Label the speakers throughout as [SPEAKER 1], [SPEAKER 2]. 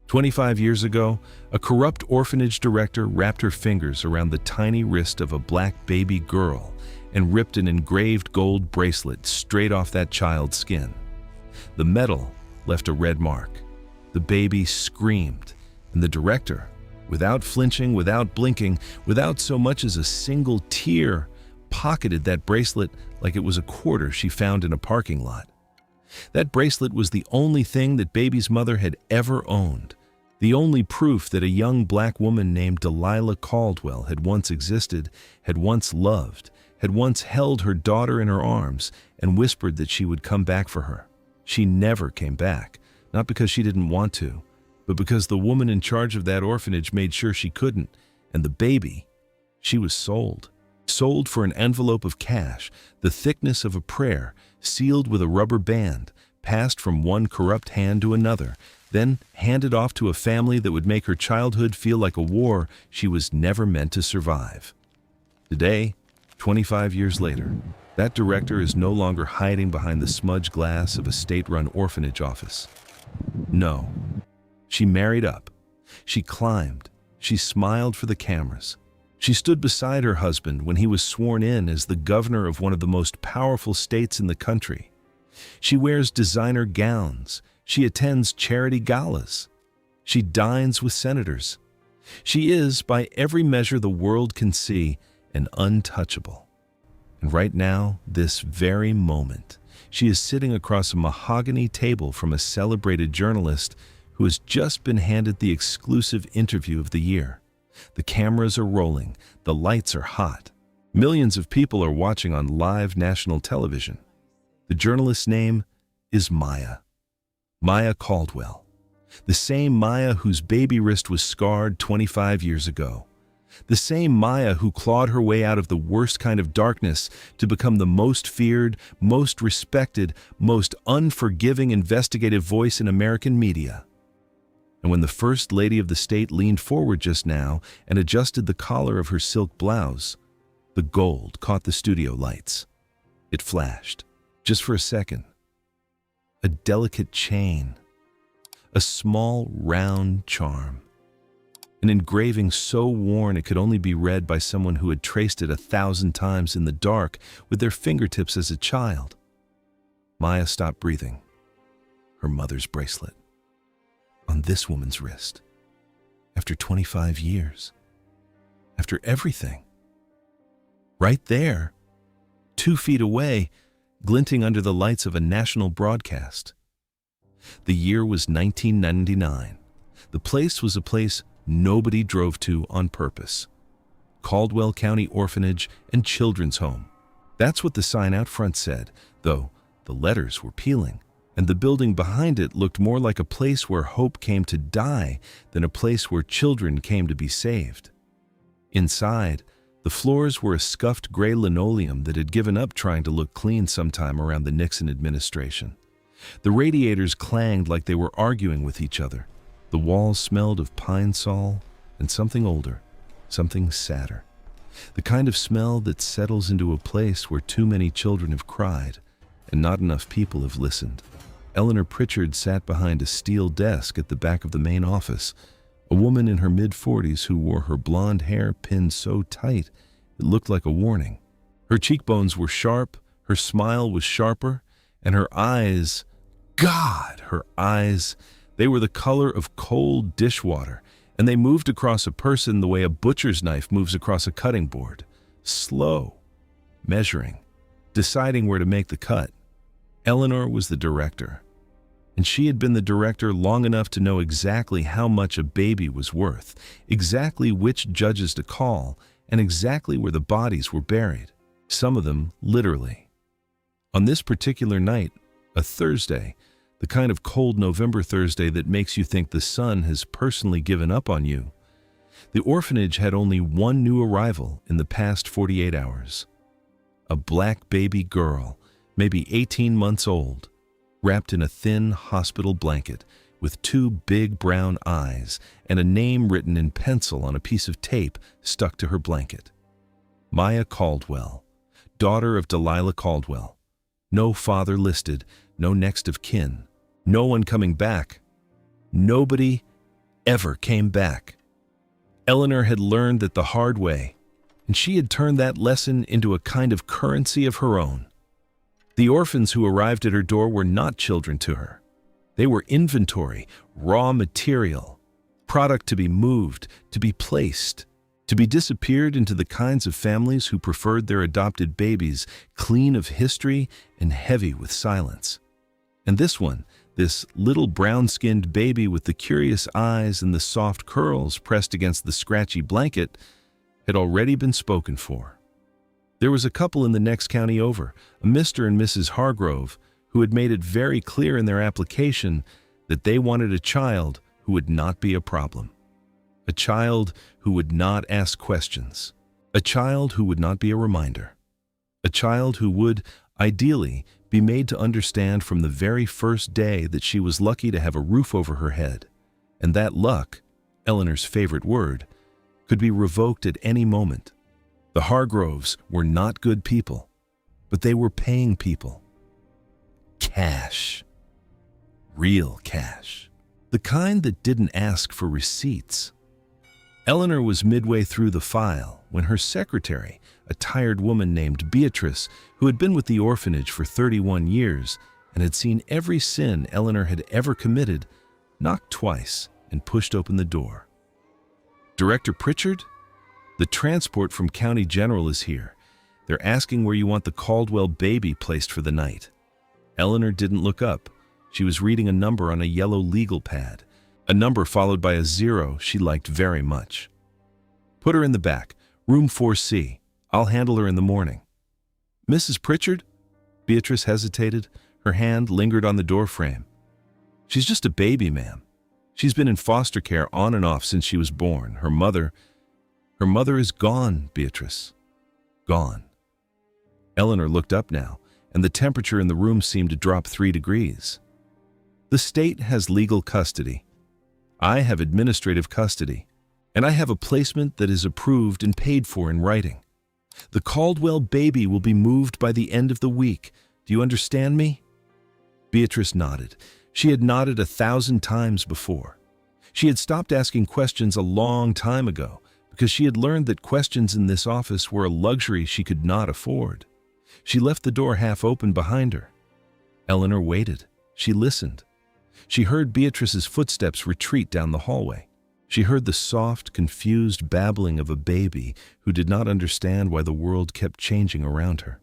[SPEAKER 1] 25 years ago, a corrupt orphanage director wrapped her fingers around the tiny wrist of a black baby girl and ripped an engraved gold bracelet straight off that child's skin. The metal left a red mark. The baby screamed, and the director, without flinching, without blinking, without so much as a single tear, pocketed that bracelet like it was a quarter she found in a parking lot. That bracelet was the only thing that baby's mother had ever owned, the only proof that a young black woman named Delilah Caldwell had once existed, had once loved, had once held her daughter in her arms and whispered that she would come back for her. She never came back, not because she didn't want to, but because the woman in charge of that orphanage made sure she couldn't, and the baby, she was sold. Sold for an envelope of cash, the thickness of a prayer, sealed with a rubber band, passed from one corrupt hand to another, then handed off to a family that would make her childhood feel like a war she was never meant to survive. Today, 25 years later, that director is no longer hiding behind the smudged glass of a state-run orphanage office. No. She married up. She climbed. She smiled for the cameras. She stood beside her husband when he was sworn in as the governor of one of the most powerful states in the country. She wears designer gowns. She attends charity galas. She dines with senators. She is, by every measure the world can see, an untouchable. And right now, this very moment, she is sitting across a mahogany table from a celebrated journalist who has just been handed the exclusive interview of the year. The cameras are rolling, the lights are hot. Millions of people are watching on live national television. The journalist's name is Maya. Maya Caldwell. The same Maya whose baby wrist was scarred 25 years ago. The same Maya who clawed her way out of the worst kind of darkness to become the most feared, most respected, most unforgiving investigative voice in American media. And when the First Lady of the state leaned forward just now and adjusted the collar of her silk blouse, the gold caught the studio lights. It flashed, just for a second. A delicate chain. A small, round charm. An engraving so worn it could only be read by someone who had traced it 1,000 times in the dark with their fingertips as a child. Maya stopped breathing. Her mother's bracelet. On this woman's wrist. After 25 years. After everything. Right there, 2 feet away, glinting under the lights of a national broadcast. The year was 1999. The place was a place nobody drove to on purpose. Caldwell County Orphanage and Children's Home. That's what the sign out front said, though the letters were peeling, and the building behind it looked more like a place where hope came to die than a place where children came to be saved. Inside, the floors were a scuffed gray linoleum that had given up trying to look clean sometime around the Nixon administration. The radiators clanged like they were arguing with each other. The walls smelled of pine sol and something older, something sadder. The kind of smell that settles into a place where too many children have cried and not enough people have listened. Eleanor Pritchard sat behind a steel desk at the back of the main office, a woman in her mid-40s who wore her blonde hair pinned so tight it looked like a warning. Her cheekbones were sharp, her smile was sharper, and her eyes, God, her eyes, they were the color of cold dishwater, and they moved across a person the way a butcher's knife moves across a cutting board. Slow, measuring, deciding where to make the cut. Eleanor was the director, and she had been the director long enough to know exactly how much a baby was worth, exactly which judges to call, and exactly where the bodies were buried, some of them literally. On this particular night, a Thursday, the kind of cold November Thursday that makes you think the sun has personally given up on you, the orphanage had only one new arrival in the past 48 hours. A black baby girl, maybe 18 months old, wrapped in a thin hospital blanket with 2 big brown eyes and a name written in pencil on a piece of tape stuck to her blanket. Maya Caldwell, daughter of Delilah Caldwell. No father listed, no next of kin, no one coming back. Nobody ever came back. Eleanor had learned that the hard way, and she had turned that lesson into a kind of currency of her own. The orphans who arrived at her door were not children to her. They were inventory, raw material, product to be moved, to be placed, to be disappeared into the kinds of families who preferred their adopted babies clean of history and heavy with silence. And this one, this little brown-skinned baby with the curious eyes and the soft curls pressed against the scratchy blanket, had already been spoken for. There was a couple in the next county over, a Mr. and Mrs. Hargrove, who had made it very clear in their application that they wanted a child who would not be a problem. A child who would not ask questions. A child who would not be a reminder. A child who would, ideally, be made to understand from the very first day that she was lucky to have a roof over her head, and that luck, Eleanor's favorite word, could be revoked at any moment. The Hargroves were not good people, but they were paying people. Cash. Real cash. The kind that didn't ask for receipts. Eleanor was midway through the file when her secretary, a tired woman named Beatrice, who had been with the orphanage for 31 years and had seen every sin Eleanor had ever committed, knocked twice and pushed open the door. "Director Pritchard? The transport from County General is here. They're asking where you want the Caldwell baby placed for the night." Eleanor didn't look up. She was reading a number on a yellow legal pad, a number followed by a 0 she liked very much. "Put her in the back, room 4C. I'll handle her in the morning." "Mrs. Pritchard?" Beatrice hesitated. Her hand lingered on the doorframe. "She's just a baby, ma'am. She's been in foster care on and off since she was born. Her mother is gone, Beatrice. Gone." Eleanor looked up now, and the temperature in the room seemed to drop 3 degrees. "The state has legal custody. I have administrative custody, and I have a placement that is approved and paid for in writing. The Caldwell baby will be moved by the end of the week. Do you understand me?" Beatrice nodded. She had nodded 1,000 times before. She had stopped asking questions a long time ago because she had learned that questions in this office were a luxury she could not afford. She left the door half open behind her. Eleanor waited. She listened. She heard Beatrice's footsteps retreat down the hallway. She heard the soft, confused babbling of a baby who did not understand why the world kept changing around her.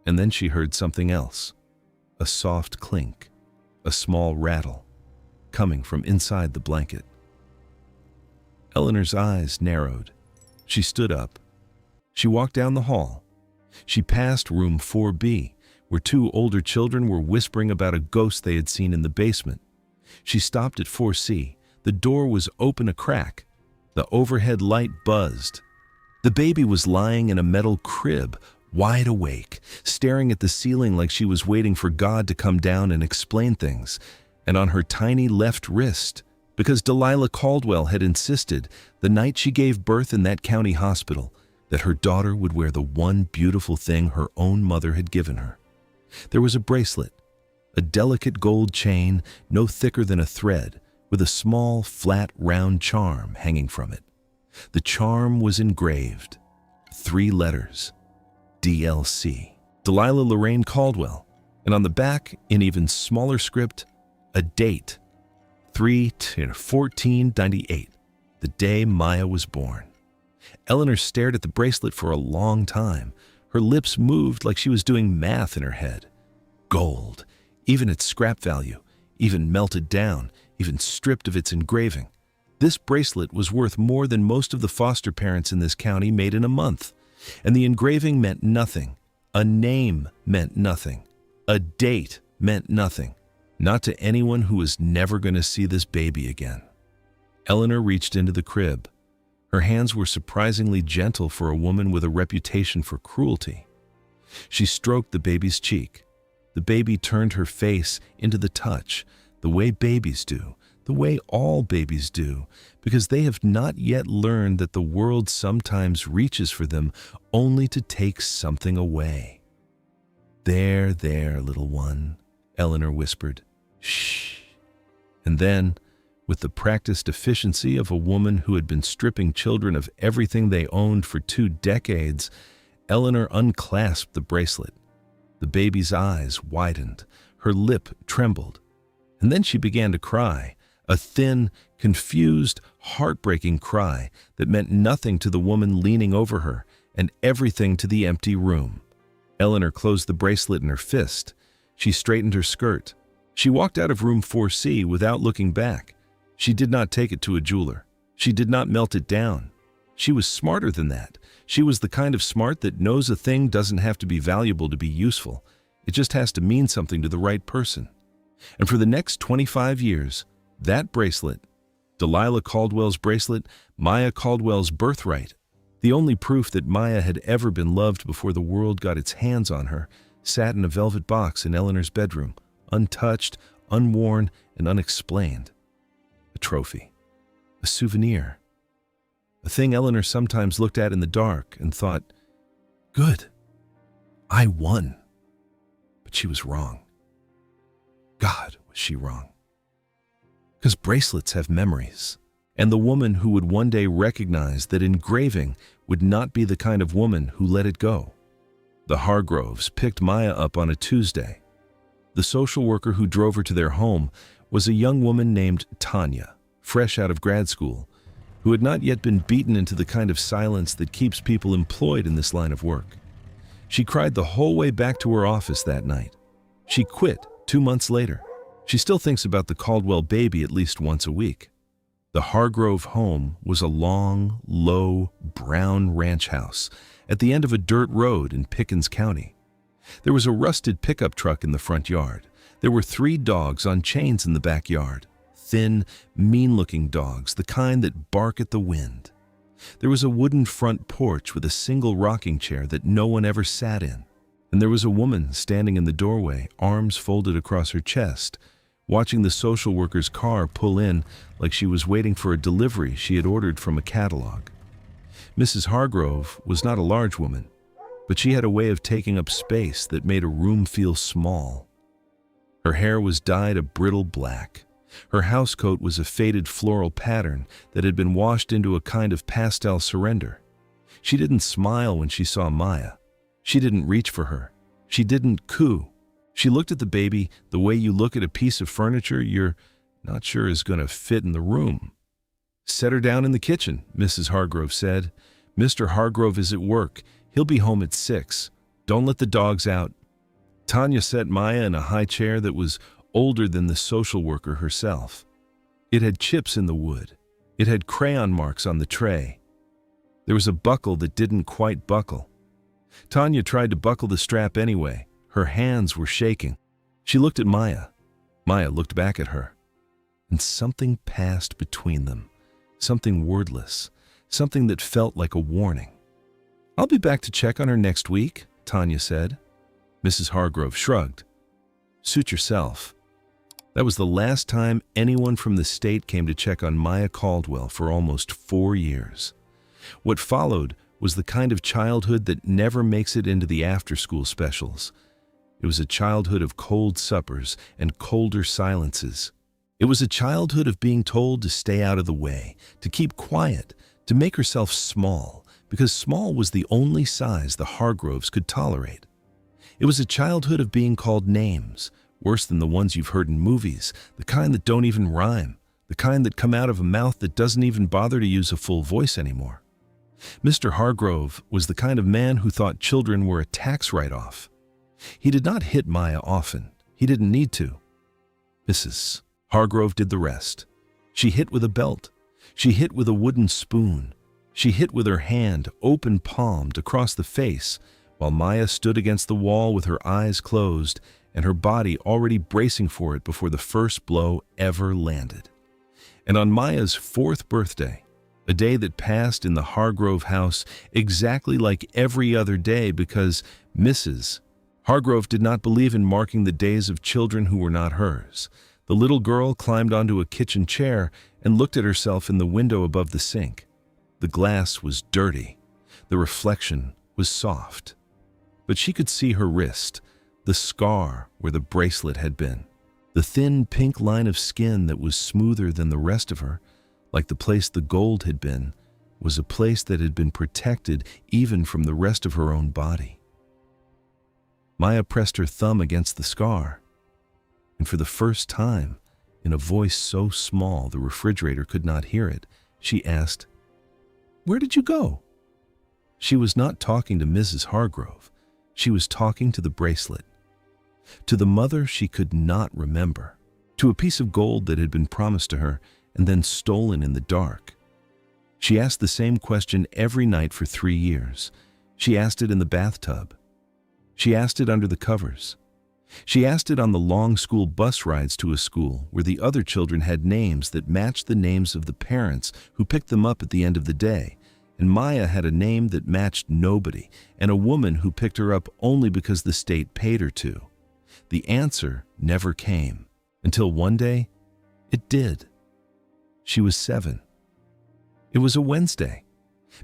[SPEAKER 1] And then she heard something else. A soft clink, a small rattle, coming from inside the blanket. Eleanor's eyes narrowed. She stood up. She walked down the hall. She passed room 4B, where 2 older children were whispering about a ghost they had seen in the basement. She stopped at 4C. The door was open a crack. The overhead light buzzed. The baby was lying in a metal crib, wide awake, staring at the ceiling like she was waiting for God to come down and explain things, and on her tiny left wrist, because Delilah Caldwell had insisted, the night she gave birth in that county hospital, that her daughter would wear the one beautiful thing her own mother had given her. There was a bracelet, a delicate gold chain no thicker than a thread, with a small, flat, round charm hanging from it. The charm was engraved. 3 letters. DLC. Delilah Lorraine Caldwell. And on the back, in even smaller script, a date. 3/14/98. The day Maya was born. Eleanor stared at the bracelet for a long time. Her lips moved like she was doing math in her head. Gold. Even its scrap value. Even melted down. Even stripped of its engraving. This bracelet was worth more than most of the foster parents in this county made in a month. And the engraving meant nothing. A name meant nothing. A date meant nothing. Not to anyone who was never going to see this baby again. Eleanor reached into the crib. Her hands were surprisingly gentle for a woman with a reputation for cruelty. She stroked the baby's cheek. The baby turned her face into the touch, the way babies do, the way all babies do, because they have not yet learned that the world sometimes reaches for them only to take something away. There, little one," Eleanor whispered. "Shh." And then, With the practiced efficiency of a woman who had been stripping children of everything they owned for 2 decades, Eleanor unclasped the bracelet. The baby's eyes widened, her lip trembled, and then she began to cry, a thin, confused, heartbreaking cry that meant nothing to the woman leaning over her and everything to the empty room. Eleanor closed the bracelet in her fist. She straightened her skirt. She walked out of room 4C without looking back. She did not take it to a jeweler. She did not melt it down. She was smarter than that. She was the kind of smart that knows a thing doesn't have to be valuable to be useful. It just has to mean something to the right person. And for the next 25 years, that bracelet, Delilah Caldwell's bracelet, Maya Caldwell's birthright, the only proof that Maya had ever been loved before the world got its hands on her, sat in a velvet box in Eleanor's bedroom, untouched, unworn, and unexplained. A trophy, a souvenir, a thing Eleanor sometimes looked at in the dark and thought, "Good, I won." But she was wrong. God, was she wrong. Because bracelets have memories, and the woman who would one day recognize that engraving would not be the kind of woman who let it go. The Hargroves picked Maya up on a Tuesday. The social worker who drove her to their home was a young woman named Tanya, fresh out of grad school, who had not yet been beaten into the kind of silence that keeps people employed in this line of work. She cried the whole way back to her office that night. She quit 2 months later. She still thinks about the Caldwell baby at least once a week. The Hargrove home was a long, low, brown ranch house at the end of a dirt road in Pickens County. There was a rusted pickup truck in the front yard. There were 3 dogs on chains in the backyard, thin, mean-looking dogs, the kind that bark at the wind. There was a wooden front porch with a single rocking chair that no one ever sat in. And there was a woman standing in the doorway, arms folded across her chest, watching the social worker's car pull in like she was waiting for a delivery she had ordered from a catalog. Mrs. Hargrove was not a large woman, but she had a way of taking up space that made a room feel small. Her hair was dyed a brittle black. Her housecoat was a faded floral pattern that had been washed into a kind of pastel surrender. She didn't smile when she saw Maya. She didn't reach for her. She didn't coo. She looked at the baby the way you look at a piece of furniture you're not sure is going to fit in the room. "Set her down in the kitchen," Mrs. Hargrove said. "Mr. Hargrove is at work. He'll be home at 6. Don't let the dogs out." Tanya set Maya in a high chair that was older than the social worker herself. It had chips in the wood. It had crayon marks on the tray. There was a buckle that didn't quite buckle. Tanya tried to buckle the strap anyway. Her hands were shaking. She looked at Maya. Maya looked back at her. And something passed between them. Something wordless. Something that felt like a warning. "I'll be back to check on her next week," Tanya said. Mrs. Hargrove shrugged. "Suit yourself." That was the last time anyone from the state came to check on Maya Caldwell for almost 4 years. What followed was the kind of childhood that never makes it into the after-school specials. It was a childhood of cold suppers and colder silences. It was a childhood of being told to stay out of the way, to keep quiet, to make herself small, because small was the only size the Hargroves could tolerate. It was a childhood of being called names, worse than the ones you've heard in movies, the kind that don't even rhyme, the kind that come out of a mouth that doesn't even bother to use a full voice anymore. Mr. Hargrove was the kind of man who thought children were a tax write-off. He did not hit Maya often. He didn't need to. Mrs. Hargrove did the rest. She hit with a belt. She hit with a wooden spoon. She hit with her hand, open-palmed, across the face, while Maya stood against the wall with her eyes closed and her body already bracing for it before the first blow ever landed. And on Maya's 4th birthday, a day that passed in the Hargrove house exactly like every other day because Mrs. Hargrove did not believe in marking the days of children who were not hers. The little girl climbed onto a kitchen chair and looked at herself in the window above the sink. The glass was dirty. The reflection was soft. But she could see her wrist, the scar where the bracelet had been. The thin pink line of skin that was smoother than the rest of her, like the place the gold had been, was a place that had been protected even from the rest of her own body. Maya pressed her thumb against the scar, and for the first time, in a voice so small the refrigerator could not hear it, she asked, "Where did you go?" She was not talking to Mrs. Hargrove. She was talking to the bracelet, to the mother she could not remember, to a piece of gold that had been promised to her and then stolen in the dark. She asked the same question every night for 3 years. She asked it in the bathtub. She asked it under the covers. She asked it on the long school bus rides to a school where the other children had names that matched the names of the parents who picked them up at the end of the day, and Maya had a name that matched nobody and a woman who picked her up only because the state paid her to. The answer never came, until one day, it did. She was 7. It was a Wednesday.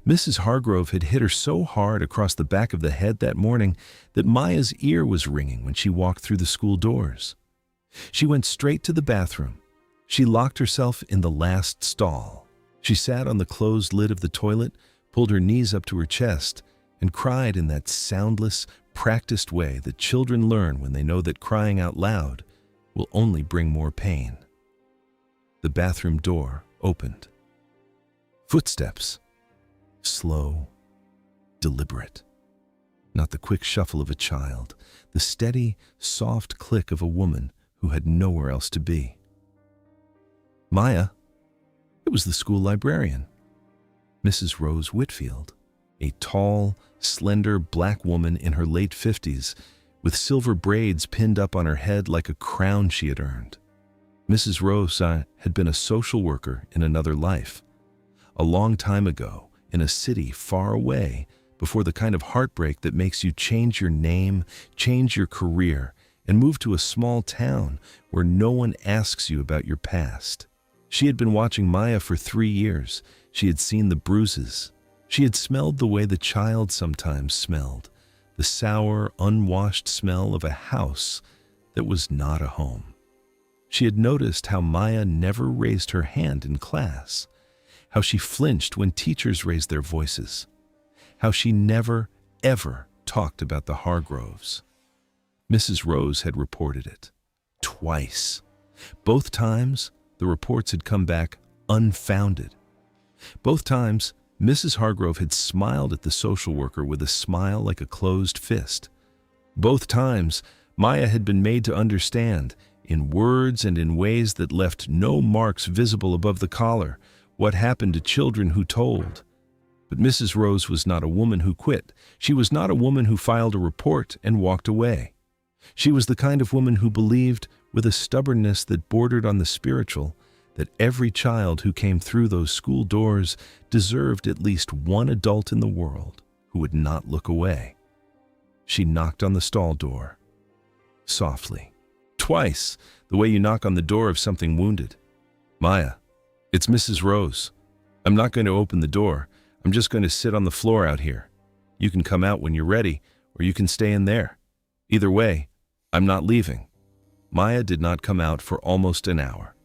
[SPEAKER 1] Mrs. Hargrove had hit her so hard across the back of the head that morning that Maya's ear was ringing when she walked through the school doors. She went straight to the bathroom. She locked herself in the last stall. She sat on the closed lid of the toilet, pulled her knees up to her chest, and cried in that soundless, practiced way that children learn when they know that crying out loud will only bring more pain. The bathroom door opened. Footsteps. Slow, deliberate. Not the quick shuffle of a child, the steady, soft click of a woman who had nowhere else to be. Maya. It was the school librarian, Mrs. Rose Whitfield, a tall, slender black woman in her late 50s, with silver braids pinned up on her head like a crown she had earned. Mrs. Rose had been a social worker in another life, a long time ago, in a city far away, before the kind of heartbreak that makes you change your name, change your career, and move to a small town where no one asks you about your past. She had been watching Maya for 3 years. She had seen the bruises. She had smelled the way the child sometimes smelled, the sour, unwashed smell of a house that was not a home. She had noticed how Maya never raised her hand in class, how she flinched when teachers raised their voices, how she never, ever talked about the Hargroves. Mrs. Rose had reported it. Twice. Both times, the reports had come back unfounded. Both times, Mrs. Hargrove had smiled at the social worker with a smile like a closed fist. Both times, Maya had been made to understand, in words and in ways that left no marks visible above the collar, what happened to children who told. But Mrs. Rose was not a woman who quit. She was not a woman who filed a report and walked away. She was the kind of woman who believed, with a stubbornness that bordered on the spiritual, that every child who came through those school doors deserved at least one adult in the world who would not look away. She knocked on the stall door, softly. Twice, the way you knock on the door of something wounded. "Maya, it's Mrs. Rose. I'm not going to open the door. I'm just going to sit on the floor out here. You can come out when you're ready, or you can stay in there. Either way, I'm not leaving." Maya did not come out for almost an hour.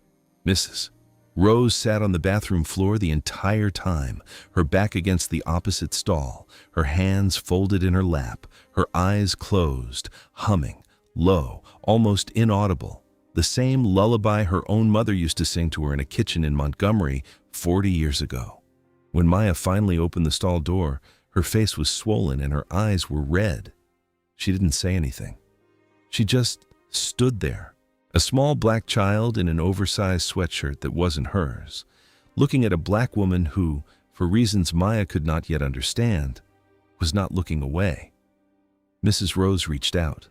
[SPEAKER 1] Mrs. Rose sat on the bathroom floor the entire time, her back against the opposite stall, her hands folded in her lap, her eyes closed, humming, low, almost inaudible, the same lullaby her own mother used to sing to her in a kitchen in Montgomery 40 years ago. When Maya finally opened the stall door, her face was swollen and her eyes were red. She didn't say anything. She just stood there, a small black child in an oversized sweatshirt that wasn't hers, looking at a black woman who, for reasons Maya could not yet understand, was not looking away. Mrs. Rose reached out,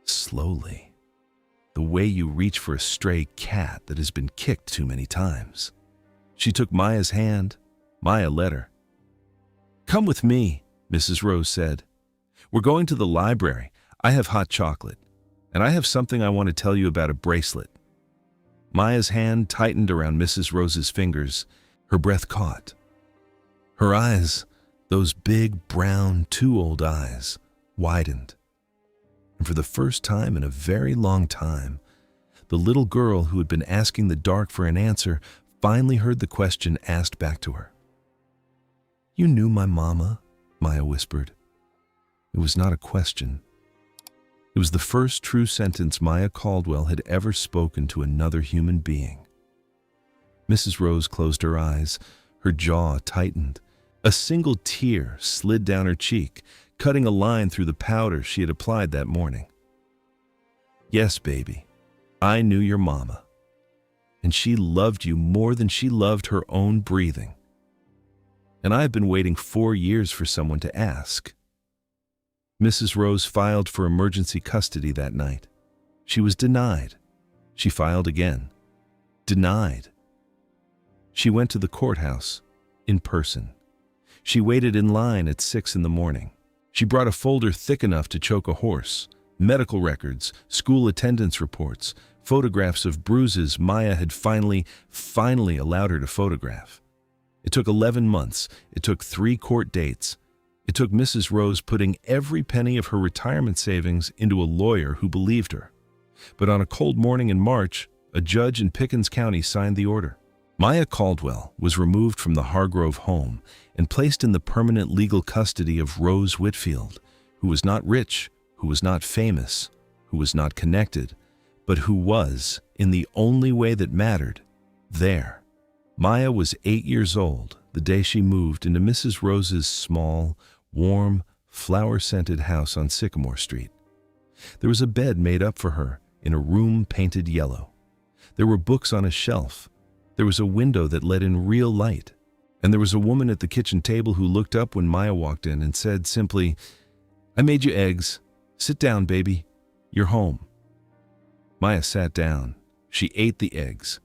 [SPEAKER 1] slowly, the way you reach for a stray cat that has been kicked too many times. She took Maya's hand. Maya let her. "Come with me," Mrs. Rose said. "We're going to the library. I have hot chocolate. And I have something I want to tell you about a bracelet." Maya's hand tightened around Mrs. Rose's fingers. Her breath caught. Her eyes, those big, brown, too old eyes, widened. And for the first time in a very long time, The little girl who had been asking the dark for an answer finally heard the question asked back to her. "You knew my mama?" Maya whispered. It was not a question. It was the first true sentence Maya Caldwell had ever spoken to another human being. Mrs. Rose closed her eyes. Her jaw tightened. A single tear slid down her cheek, cutting a line through the powder she had applied that morning. "Yes, baby, I knew your mama. And she loved you more than she loved her own breathing. And I've been waiting 4 years for someone to ask." Mrs. Rose filed for emergency custody that night. She was denied. She filed again. Denied. She went to the courthouse, in person. She waited in line at 6 in the morning. She brought a folder thick enough to choke a horse, medical records, school attendance reports, photographs of bruises Maya had finally allowed her to photograph. It took 11 months. It took 3 court dates. It took Mrs. Rose putting every penny of her retirement savings into a lawyer who believed her. But on a cold morning in March, a judge in Pickens County signed the order. Maya Caldwell was removed from the Hargrove home and placed in the permanent legal custody of Rose Whitfield, who was not rich, who was not famous, who was not connected, but who was, in the only way that mattered, there. Maya was 8 years old the day she moved into Mrs. Rose's small, warm, flower-scented house on Sycamore Street. There was a bed made up for her in a room painted yellow. There were books on a shelf. There was a window that let in real light. And there was a woman at the kitchen table who looked up when Maya walked in and said simply, "I made you eggs. Sit down, baby. You're home." Maya sat down. She ate the eggs.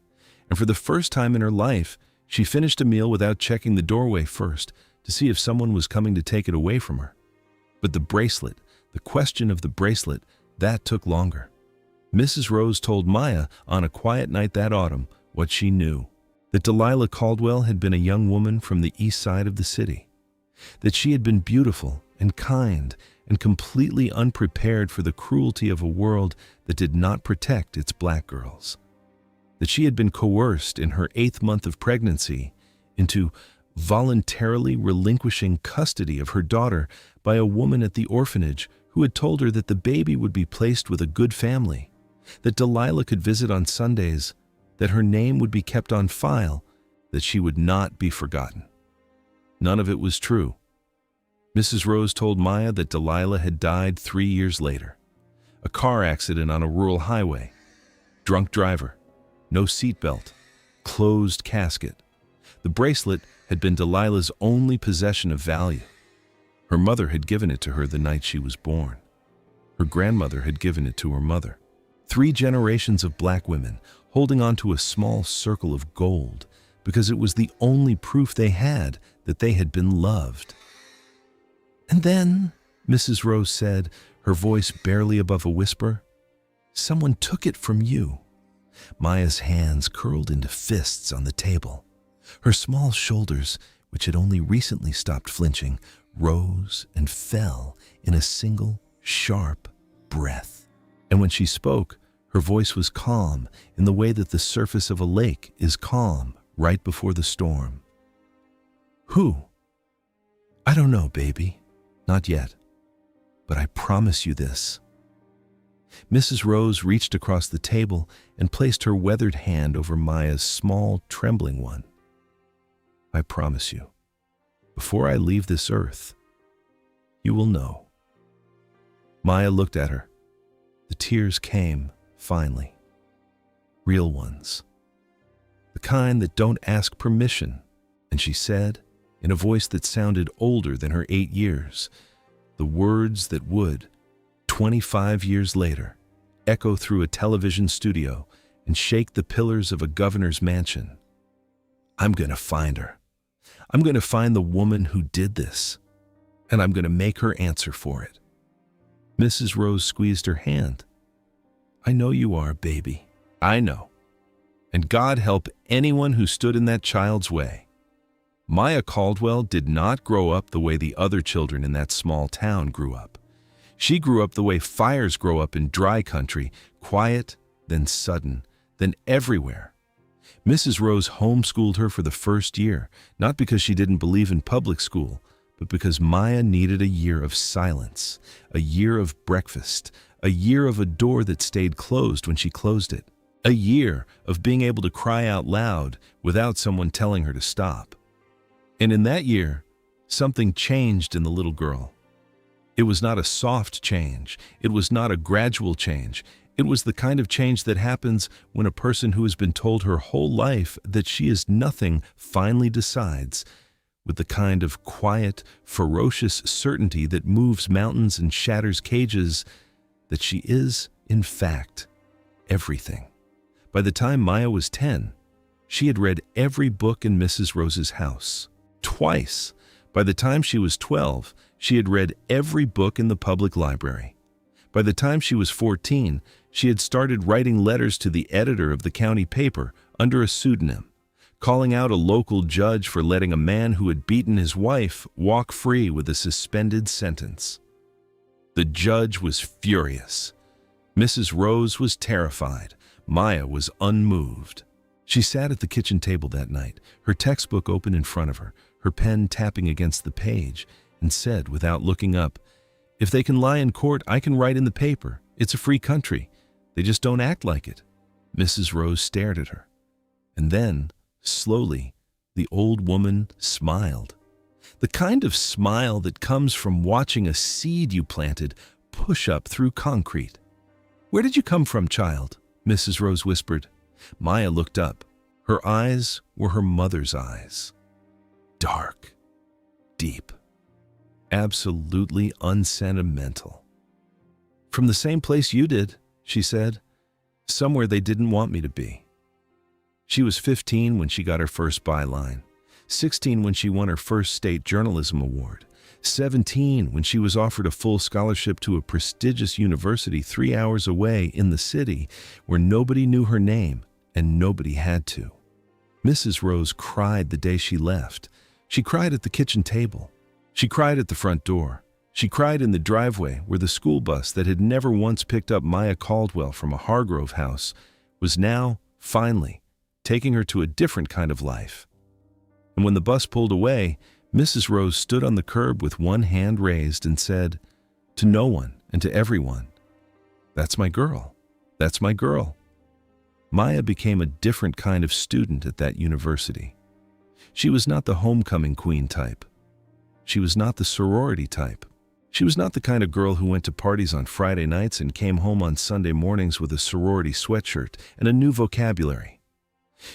[SPEAKER 1] And for the first time in her life, she finished a meal without checking the doorway first to see if someone was coming to take it away from her. But the bracelet, the question of the bracelet, that took longer. Mrs. Rose told Maya on a quiet night that autumn what she knew, that Delilah Caldwell had been a young woman from the east side of the city, that she had been beautiful and kind and completely unprepared for the cruelty of a world that did not protect its black girls, that she had been coerced in her 8th month of pregnancy into voluntarily relinquishing custody of her daughter by a woman at the orphanage who had told her that the baby would be placed with a good family, that Delilah could visit on Sundays, that her name would be kept on file, that she would not be forgotten. None of it was true. Mrs. Rose told Maya that Delilah had died 3 years later. A car accident on a rural highway. Drunk driver. No seatbelt. Closed casket. The bracelet had been Delilah's only possession of value. Her mother had given it to her the night she was born. Her grandmother had given it to her mother. 3 generations of black women holding on to a small circle of gold because it was the only proof they had that they had been loved. "And then," Mrs. Rose said, her voice barely above a whisper, "someone took it from you." Maya's hands curled into fists on the table. Her small shoulders, which had only recently stopped flinching, rose and fell in a single, sharp breath. And when she spoke, her voice was calm in the way that the surface of a lake is calm right before the storm. "Who?" "I don't know, baby. Not yet. But I promise you this." Mrs. Rose reached across the table and placed her weathered hand over Maya's small, trembling one. "I promise you, before I leave this earth, you will know." Maya looked at her. The tears came, finally. Real ones. The kind that don't ask permission. And she said, in a voice that sounded older than her 8 years, the words that would, 25 years later, echo through a television studio and shake the pillars of a governor's mansion. "I'm going to find her. I'm going to find the woman who did this, and I'm going to make her answer for it." Mrs. Rose squeezed her hand. "I know you are, baby. I know. And God help anyone who stood in that child's way." Maya Caldwell did not grow up the way the other children in that small town grew up. She grew up the way fires grow up in dry country, quiet, then sudden, then everywhere. Mrs. Rose homeschooled her for the first year, not because she didn't believe in public school, but because Maya needed a year of silence, a year of breakfast, a year of a door that stayed closed when she closed it, a year of being able to cry out loud without someone telling her to stop. And in that year, something changed in the little girl. It was not a soft change. It was not a gradual change. It was the kind of change that happens when a person who has been told her whole life that she is nothing finally decides, with the kind of quiet, ferocious certainty that moves mountains and shatters cages, that she is, in fact, everything. By the time Maya was 10, she had read every book in Mrs. Rose's house. Twice. By the time she was 12, she had read every book in the public library. By the time she was 14, she had started writing letters to the editor of the county paper under a pseudonym, calling out a local judge for letting a man who had beaten his wife walk free with a suspended sentence. The judge was furious. Mrs. Rose was terrified. Maya was unmoved. She sat at the kitchen table that night, her textbook open in front of her, her pen tapping against the page, and said, without looking up, "If they can lie in court, I can write in the paper. It's a free country. They just don't act like it." Mrs. Rose stared at her. And then, slowly, the old woman smiled. The kind of smile that comes from watching a seed you planted push up through concrete. "Where did you come from, child?" Mrs. Rose whispered. Maya looked up. Her eyes were her mother's eyes. Dark, deep, absolutely unsentimental. "From the same place you did," she said. "Somewhere they didn't want me to be." She was 15 when she got her first byline, 16 when she won her first state journalism award, 17 when she was offered a full scholarship to a prestigious university 3 hours away in the city where nobody knew her name and nobody had to. Mrs. Rose cried the day she left. She cried at the kitchen table. She cried at the front door. She cried in the driveway where the school bus that had never once picked up Maya Caldwell from a Hargrove house was now, finally, taking her to a different kind of life. And when the bus pulled away, Mrs. Rose stood on the curb with one hand raised and said, to no one and to everyone, "That's my girl. That's my girl." Maya became a different kind of student at that university. She was not the homecoming queen type. She was not the sorority type. She was not the kind of girl who went to parties on Friday nights and came home on Sunday mornings with a sorority sweatshirt and a new vocabulary.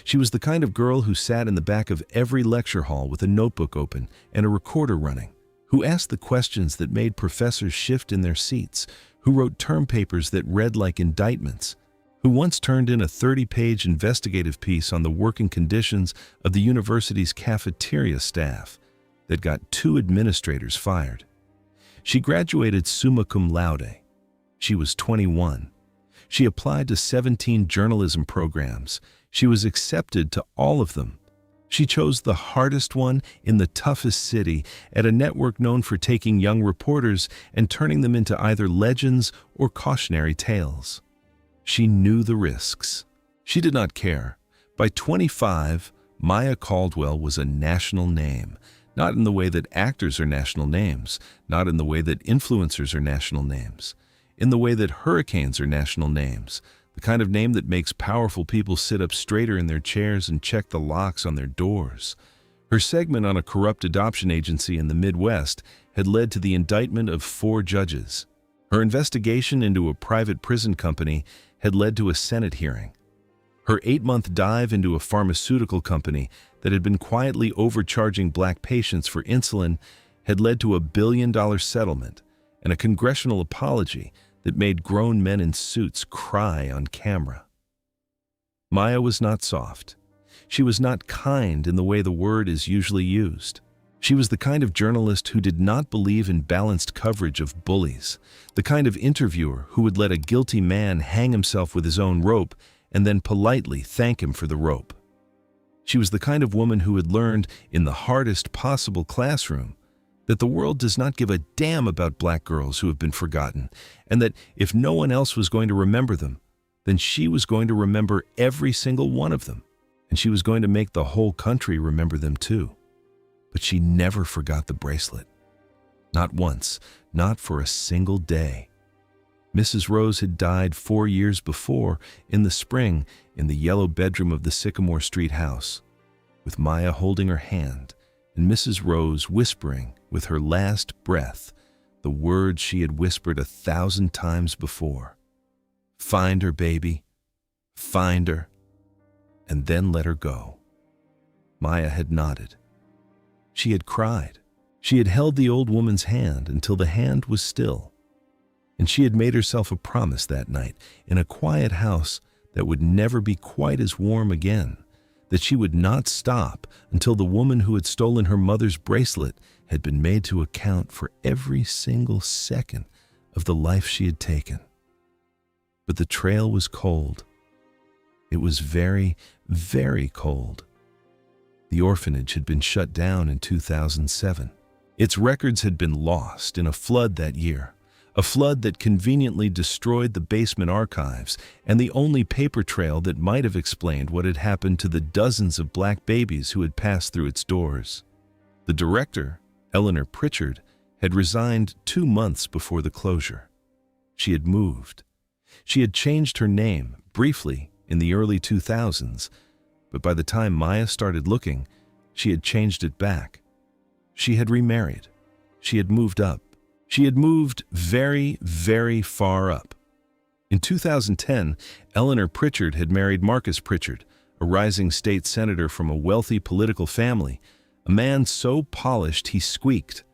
[SPEAKER 1] She was the kind of girl who sat in the back of every lecture hall with a notebook open and a recorder running, who asked the questions that made professors shift in their seats, who wrote term papers that read like indictments, who once turned in a 30-page investigative piece on the working conditions of the university's cafeteria staff that got 2 administrators fired. She graduated summa cum laude. She was 21. She applied to 17 journalism programs. She was accepted to all of them. She chose the hardest one in the toughest city at a network known for taking young reporters and turning them into either legends or cautionary tales. She knew the risks. She did not care. By 25, Maya Caldwell was a national name, not in the way that actors are national names, not in the way that influencers are national names, in the way that hurricanes are national names, the kind of name that makes powerful people sit up straighter in their chairs and check the locks on their doors. Her segment on a corrupt adoption agency in the Midwest had led to the indictment of 4 judges. Her investigation into a private prison company had led to a Senate hearing. Her 8-month dive into a pharmaceutical company that had been quietly overcharging Black patients for insulin had led to a $1 billion settlement and a congressional apology that made grown men in suits cry on camera. Maya was not soft. She was not kind in the way the word is usually used. She was the kind of journalist who did not believe in balanced coverage of bullies, the kind of interviewer who would let a guilty man hang himself with his own rope and then politely thank him for the rope. She was the kind of woman who had learned in the hardest possible classroom that the world does not give a damn about Black girls who have been forgotten, and that if no one else was going to remember them, then she was going to remember every single one of them, and she was going to make the whole country remember them too. But she never forgot the bracelet. Not once, not for a single day. Mrs. Rose had died 4 years before, in the spring, in the yellow bedroom of the Sycamore Street house, with Maya holding her hand and Mrs. Rose whispering, with her last breath, the words she had whispered 1,000 times before. "Find her, baby. Find her." And then let her go. Maya had nodded. She had cried. She had held the old woman's hand until the hand was still. And she had made herself a promise that night in a quiet house that would never be quite as warm again, that she would not stop until the woman who had stolen her mother's bracelet had been made to account for every single second of the life she had taken. But the trail was cold. It was very, very cold. The orphanage had been shut down in 2007. Its records had been lost in a flood that year, a flood that conveniently destroyed the basement archives and the only paper trail that might have explained what had happened to the dozens of black babies who had passed through its doors. The director, Eleanor Pritchard, had resigned 2 months before the closure. She had moved. She had changed her name briefly in the early 2000s, but by the time Maya started looking, she had changed it back. She had remarried. She had moved up. She had moved very, very far up. In 2010, Eleanor Pritchard had married Marcus Pritchard, a rising state senator from a wealthy political family, a man so polished he squeaked,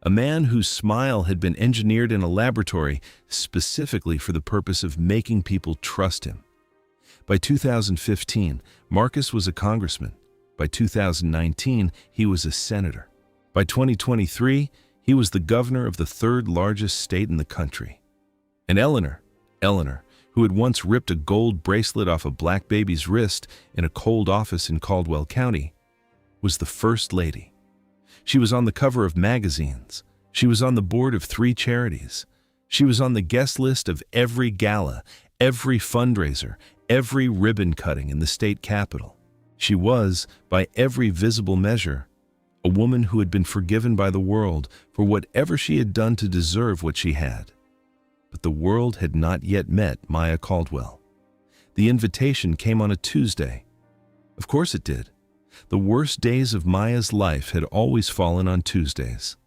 [SPEAKER 1] a man whose smile had been engineered in a laboratory specifically for the purpose of making people trust him. By 2015, Marcus was a congressman. By 2019, he was a senator. By 2023, he was the governor of the third largest state in the country. And Eleanor, who had once ripped a gold bracelet off a black baby's wrist in a cold office in Caldwell County, was the first lady. She was on the cover of magazines. She was on the board of 3 charities. She was on the guest list of every gala, every fundraiser, every ribbon cutting in the state capitol. She was, by every visible measure, a woman who had been forgiven by the world for whatever she had done to deserve what she had. But the world had not yet met Maya Caldwell. The invitation came on a Tuesday. Of course it did. The worst days of Maya's life had always fallen on Tuesdays.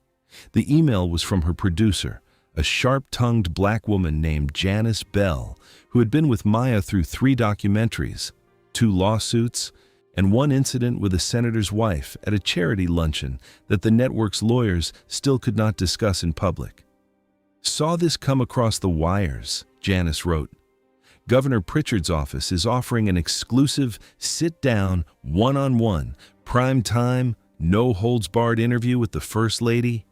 [SPEAKER 1] The email was from her producer, a sharp-tongued black woman named Janice Bell, who had been with Maya through 3 documentaries, 2 lawsuits, and 1 incident with a senator's wife at a charity luncheon that the network's lawyers still could not discuss in public. "Saw this come across the wires," Janice wrote. "Governor Pritchard's office is offering an exclusive, sit-down, one-on-one, prime-time, no-holds-barred interview with the First Lady.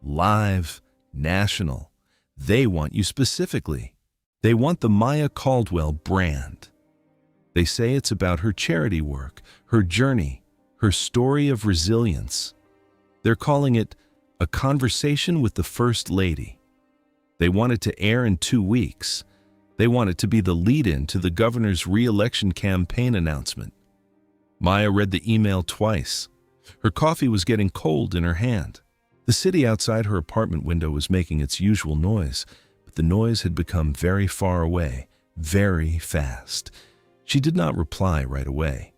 [SPEAKER 1] Live, national. They want you specifically. They want the Maya Caldwell brand. They say it's about her charity work, her journey, her story of resilience. They're calling it A Conversation with the First Lady. They want it to air in 2 weeks. They want it to be the lead-in to the governor's re-election campaign announcement." Maya read the email twice. Her coffee was getting cold in her hand. The city outside her apartment window was making its usual noise, but the noise had become very far away, very fast. She did not reply right away.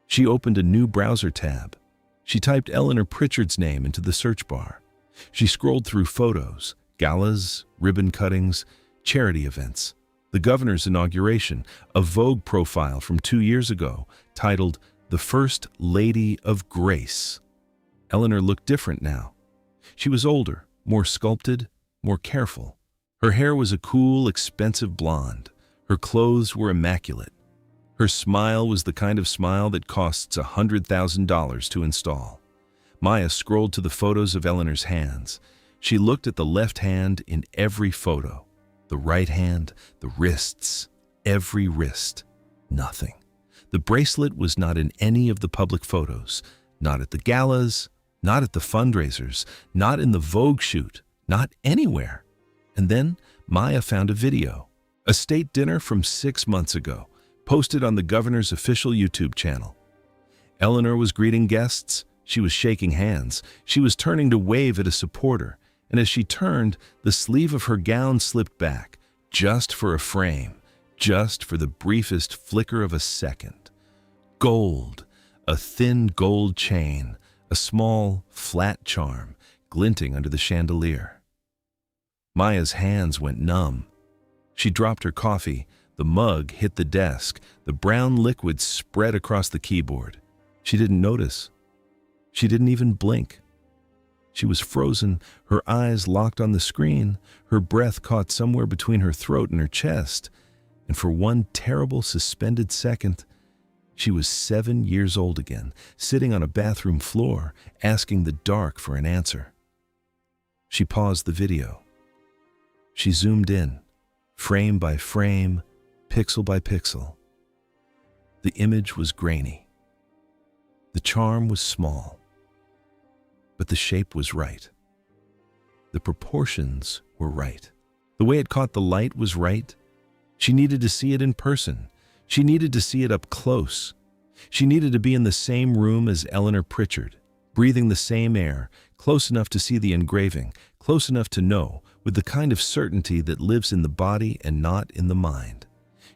[SPEAKER 1] She opened a new browser tab. She typed Eleanor Pritchard's name into the search bar. She scrolled through photos, galas, ribbon cuttings, charity events, the governor's inauguration, a Vogue profile from 2 years ago titled The First Lady of Grace. Eleanor looked different now. She was older, more sculpted, more careful. Her hair was a cool, expensive blonde. Her clothes were immaculate. Her smile was the kind of smile that costs $100,000 to install. Maya scrolled to the photos of Eleanor's hands. She looked at the left hand in every photo, the right hand, the wrists, every wrist. Nothing. The bracelet was not in any of the public photos, not at the galas, not at the fundraisers, not in the Vogue shoot, not anywhere. And then Maya found a video A state dinner from 6 months ago, posted on the governor's official YouTube channel. Eleanor was greeting guests. She was shaking hands. She was turning to wave at a supporter, and as she turned, the sleeve of her gown slipped back, just for a frame, just for the briefest flicker of a second. Gold, a thin gold chain, a small, flat charm, glinting under the chandelier. Maya's hands went numb. She dropped her coffee. The mug hit the desk. The brown liquid spread across the keyboard. She didn't notice. She didn't even blink. She was frozen, her eyes locked on the screen, her breath caught somewhere between her throat and her chest, and for one terrible suspended second, she was 7 years old again, sitting on a bathroom floor, asking the dark for an answer. She paused the video. She zoomed in, frame by frame, pixel by pixel. The image was grainy. The charm was small. But the shape was right. The proportions were right. The way it caught the light was right. She needed to see it in person. She needed to see it up close. She needed to be in the same room as Eleanor Pritchard, breathing the same air, close enough to see the engraving, close enough to know, with the kind of certainty that lives in the body and not in the mind.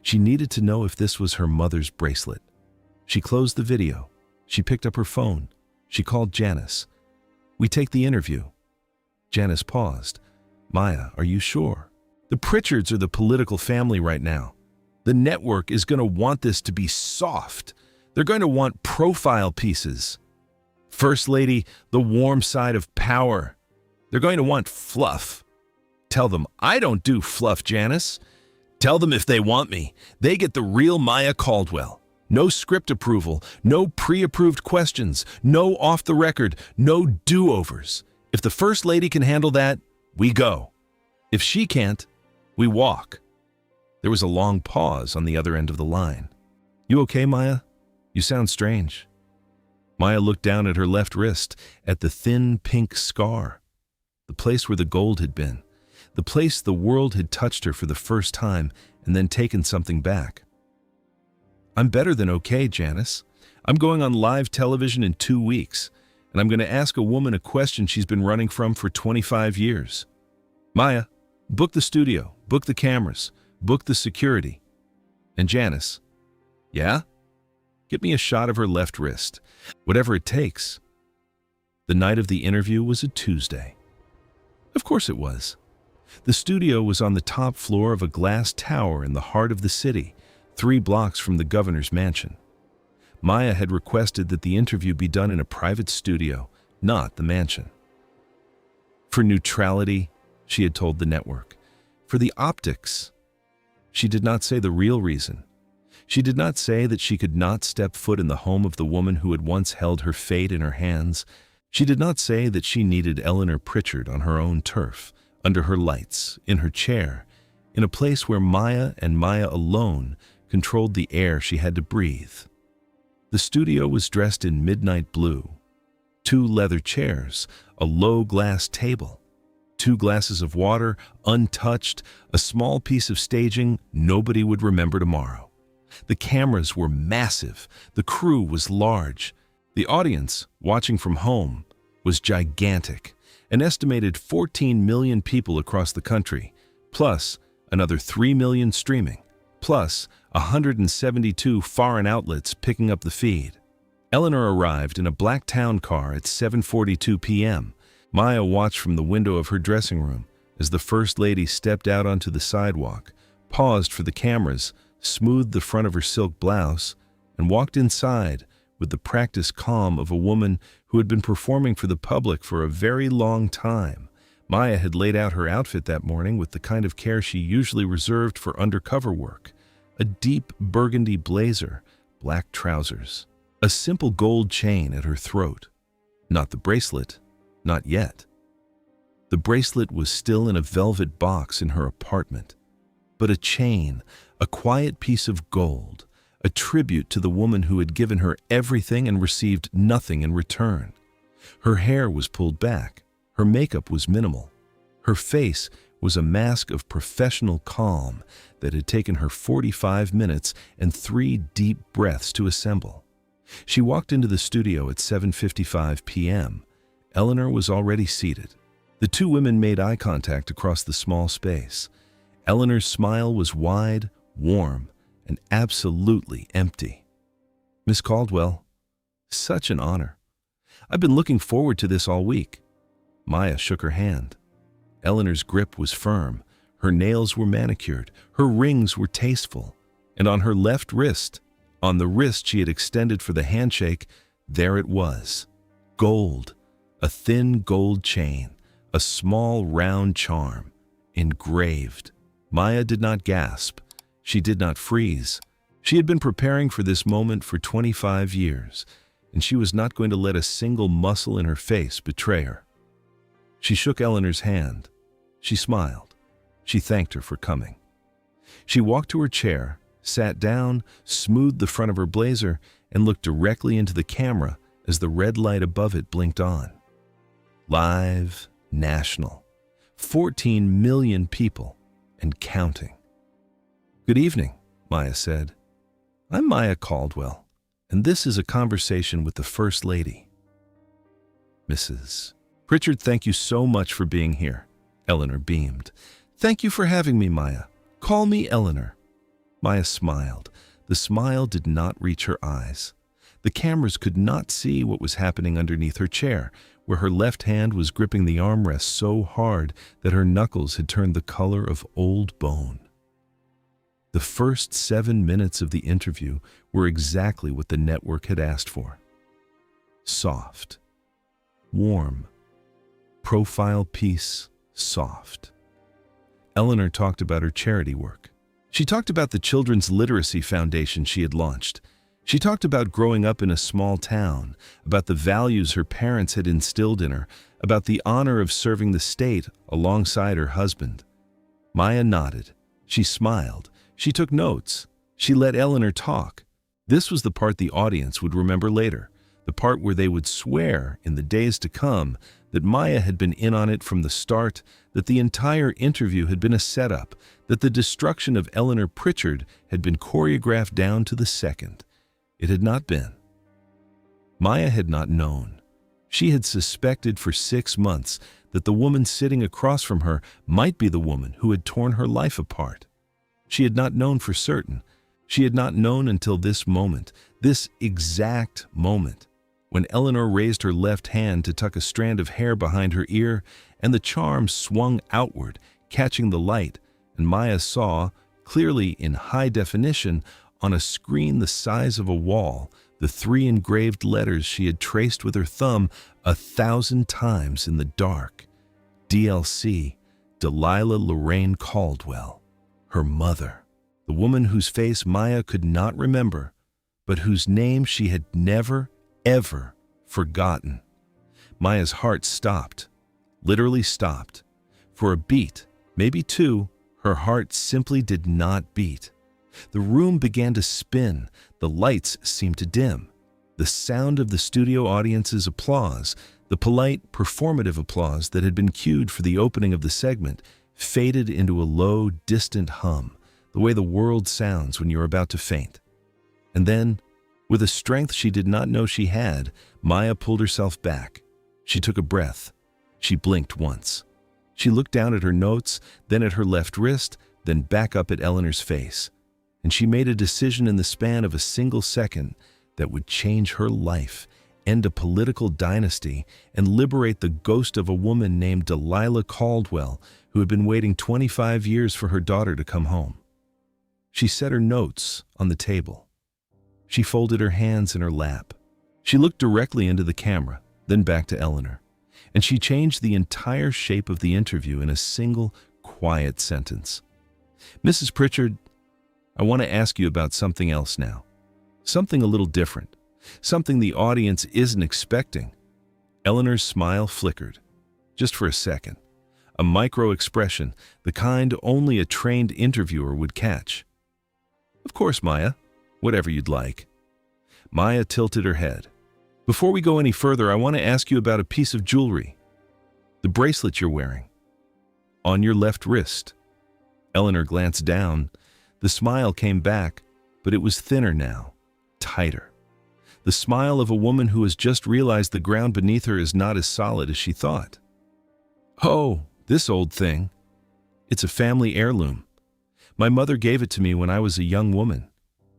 [SPEAKER 1] She needed to know if this was her mother's bracelet. She closed the video. She picked up her phone. She called Janice. "We take the interview." Janice paused. "Maya, are you sure? The Pritchards are the political family right now. The network is going to want this to be soft. They're going to want profile pieces. First Lady, the warm side of power. They're going to want fluff. Tell them I don't do fluff, Janice. Tell them if they want me, they get the real Maya Caldwell. No script approval, no pre-approved questions, no off the record, no do-overs. If the First Lady can handle that, we go. If she can't, we walk." There was a long pause on the other end of the line. "You okay, Maya? You sound strange." Maya looked down at her left wrist, at the thin pink scar, the place where the gold had been, the place the world had touched her for the first time and then taken something back. "I'm better than okay, Janice. I'm going on live television in 2 weeks, and I'm going to ask a woman a question she's been running from for 25 years. Maya, book the studio, book the cameras, book the security." And Janice, "Yeah? Get me a shot of her left wrist. Whatever it takes." The night of the interview was a Tuesday. Of course it was. The studio was on the top floor of a glass tower in the heart of the city, 3 blocks from the governor's mansion. Maya had requested that the interview be done in a private studio, not the mansion. For neutrality, she had told the network. For the optics. She did not say the real reason. She did not say that she could not step foot in the home of the woman who had once held her fate in her hands. She did not say that she needed Eleanor Pritchard on her own turf, under her lights, in her chair, in a place where Maya and Maya alone controlled the air she had to breathe. The studio was dressed in midnight blue. 2 leather chairs, a low glass table, 2 glasses of water, untouched, a small piece of staging nobody would remember tomorrow. The cameras were massive. The crew was large. The audience, watching from home, was gigantic. An estimated 14 million people across the country, plus another 3 million streaming, plus 172 foreign outlets picking up the feed. Eleanor arrived in a black town car at 7:42 p.m. Maya watched from the window of her dressing room as the First Lady stepped out onto the sidewalk, paused for the cameras, smoothed the front of her silk blouse, and walked inside with the practiced calm of a woman who had been performing for the public for a very long time. Maya had laid out her outfit that morning with the kind of care she usually reserved for undercover work. A deep burgundy blazer, black trousers, a simple gold chain at her throat. Not the bracelet, not yet. The bracelet was still in a velvet box in her apartment. But a chain, a quiet piece of gold, a tribute to the woman who had given her everything and received nothing in return. Her hair was pulled back. Her makeup was minimal. Her face was a mask of professional calm that had taken her 45 minutes and 3 deep breaths to assemble. She walked into the studio at 7:55 p.m. Eleanor was already seated. The two women made eye contact across the small space. Eleanor's smile was wide, warm, and absolutely empty. "Miss Caldwell, such an honor. I've been looking forward to this all week." Maya shook her hand. Eleanor's grip was firm, her nails were manicured, her rings were tasteful, and on her left wrist, on the wrist she had extended for the handshake, there it was. Gold, a thin gold chain, a small round charm, engraved. Maya did not gasp. She did not freeze. She had been preparing for this moment for 25 years, and she was not going to let a single muscle in her face betray her. She shook Eleanor's hand. She smiled. She thanked her for coming. She walked to her chair, sat down, smoothed the front of her blazer, and looked directly into the camera as the red light above it blinked on. Live, national, 14 million people, and counting. "Good evening," Maya said. "I'm Maya Caldwell, and this is a conversation with the First Lady." "Mrs. Pritchard, thank you so much for being here." Eleanor beamed. "Thank you for having me, Maya. Call me Eleanor." Maya smiled. The smile did not reach her eyes. The cameras could not see what was happening underneath her chair, where her left hand was gripping the armrest so hard that her knuckles had turned the color of old bone. The first 7 minutes of the interview were exactly what the network had asked for. Soft, warm, profile piece, soft. Eleanor talked about her charity work. She talked about the Children's Literacy Foundation she had launched. She talked about growing up in a small town, about the values her parents had instilled in her, about the honor of serving the state alongside her husband. Maya nodded. She smiled. She took notes. She let Eleanor talk. This was the part the audience would remember later, the part where they would swear in the days to come that Maya had been in on it from the start, that the entire interview had been a setup, that the destruction of Eleanor Pritchard had been choreographed down to the second. It had not been. Maya had not known. She had suspected for 6 months that the woman sitting across from her might be the woman who had torn her life apart. She had not known for certain. She had not known until this moment, this exact moment, when Eleanor raised her left hand to tuck a strand of hair behind her ear, and the charm swung outward, catching the light, and Maya saw, clearly in high definition, on a screen the size of a wall, the 3 engraved letters she had traced with her thumb 1,000 times in the dark. DLC, Delilah Lorraine Caldwell, her mother, the woman whose face Maya could not remember, but whose name she had never, ever forgotten. Maya's heart stopped, literally stopped. For a beat, maybe 2, her heart simply did not beat. The room began to spin, the lights seemed to dim. The sound of the studio audience's applause, the polite, performative applause that had been cued for the opening of the segment, faded into a low, distant hum, the way the world sounds when you're about to faint. And then, with a strength she did not know she had, Maya pulled herself back. She took a breath. She blinked once. She looked down at her notes, then at her left wrist, then back up at Eleanor's face. And she made a decision in the span of a single second that would change her life, end a political dynasty, and liberate the ghost of a woman named Delilah Caldwell, who had been waiting 25 years for her daughter to come home. She set her notes on the table. She folded her hands in her lap. She looked directly into the camera, then back to Eleanor, and she changed the entire shape of the interview in a single, quiet sentence. "Mrs. Pritchard, I want to ask you about something else now. Something a little different. Something the audience isn't expecting." Eleanor's smile flickered. Just for a second. A micro-expression, the kind only a trained interviewer would catch. "Of course, Maya. Whatever you'd like." Maya tilted her head. "Before we go any further, I want to ask you about a piece of jewelry. The bracelet you're wearing." On your left wrist. Eleanor glanced down. The smile came back, but it was thinner now, tighter. The smile of a woman who has just realized the ground beneath her is not as solid as she thought. Oh, this old thing. It's a family heirloom. My mother gave it to me when I was a young woman.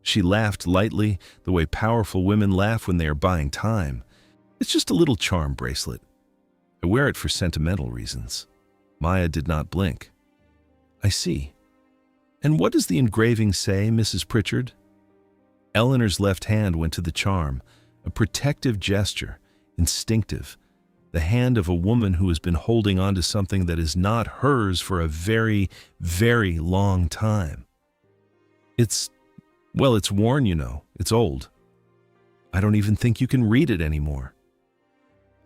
[SPEAKER 1] She laughed lightly, the way powerful women laugh when they are buying time. It's just a little charm bracelet. I wear it for sentimental reasons. Maya did not blink. I see. And what does the engraving say, Mrs. Pritchard? Eleanor's left hand went to the charm, a protective gesture, instinctive, the hand of a woman who has been holding on to something that is not hers for a very, very long time. It's worn, you know. It's old. I don't even think you can read it anymore.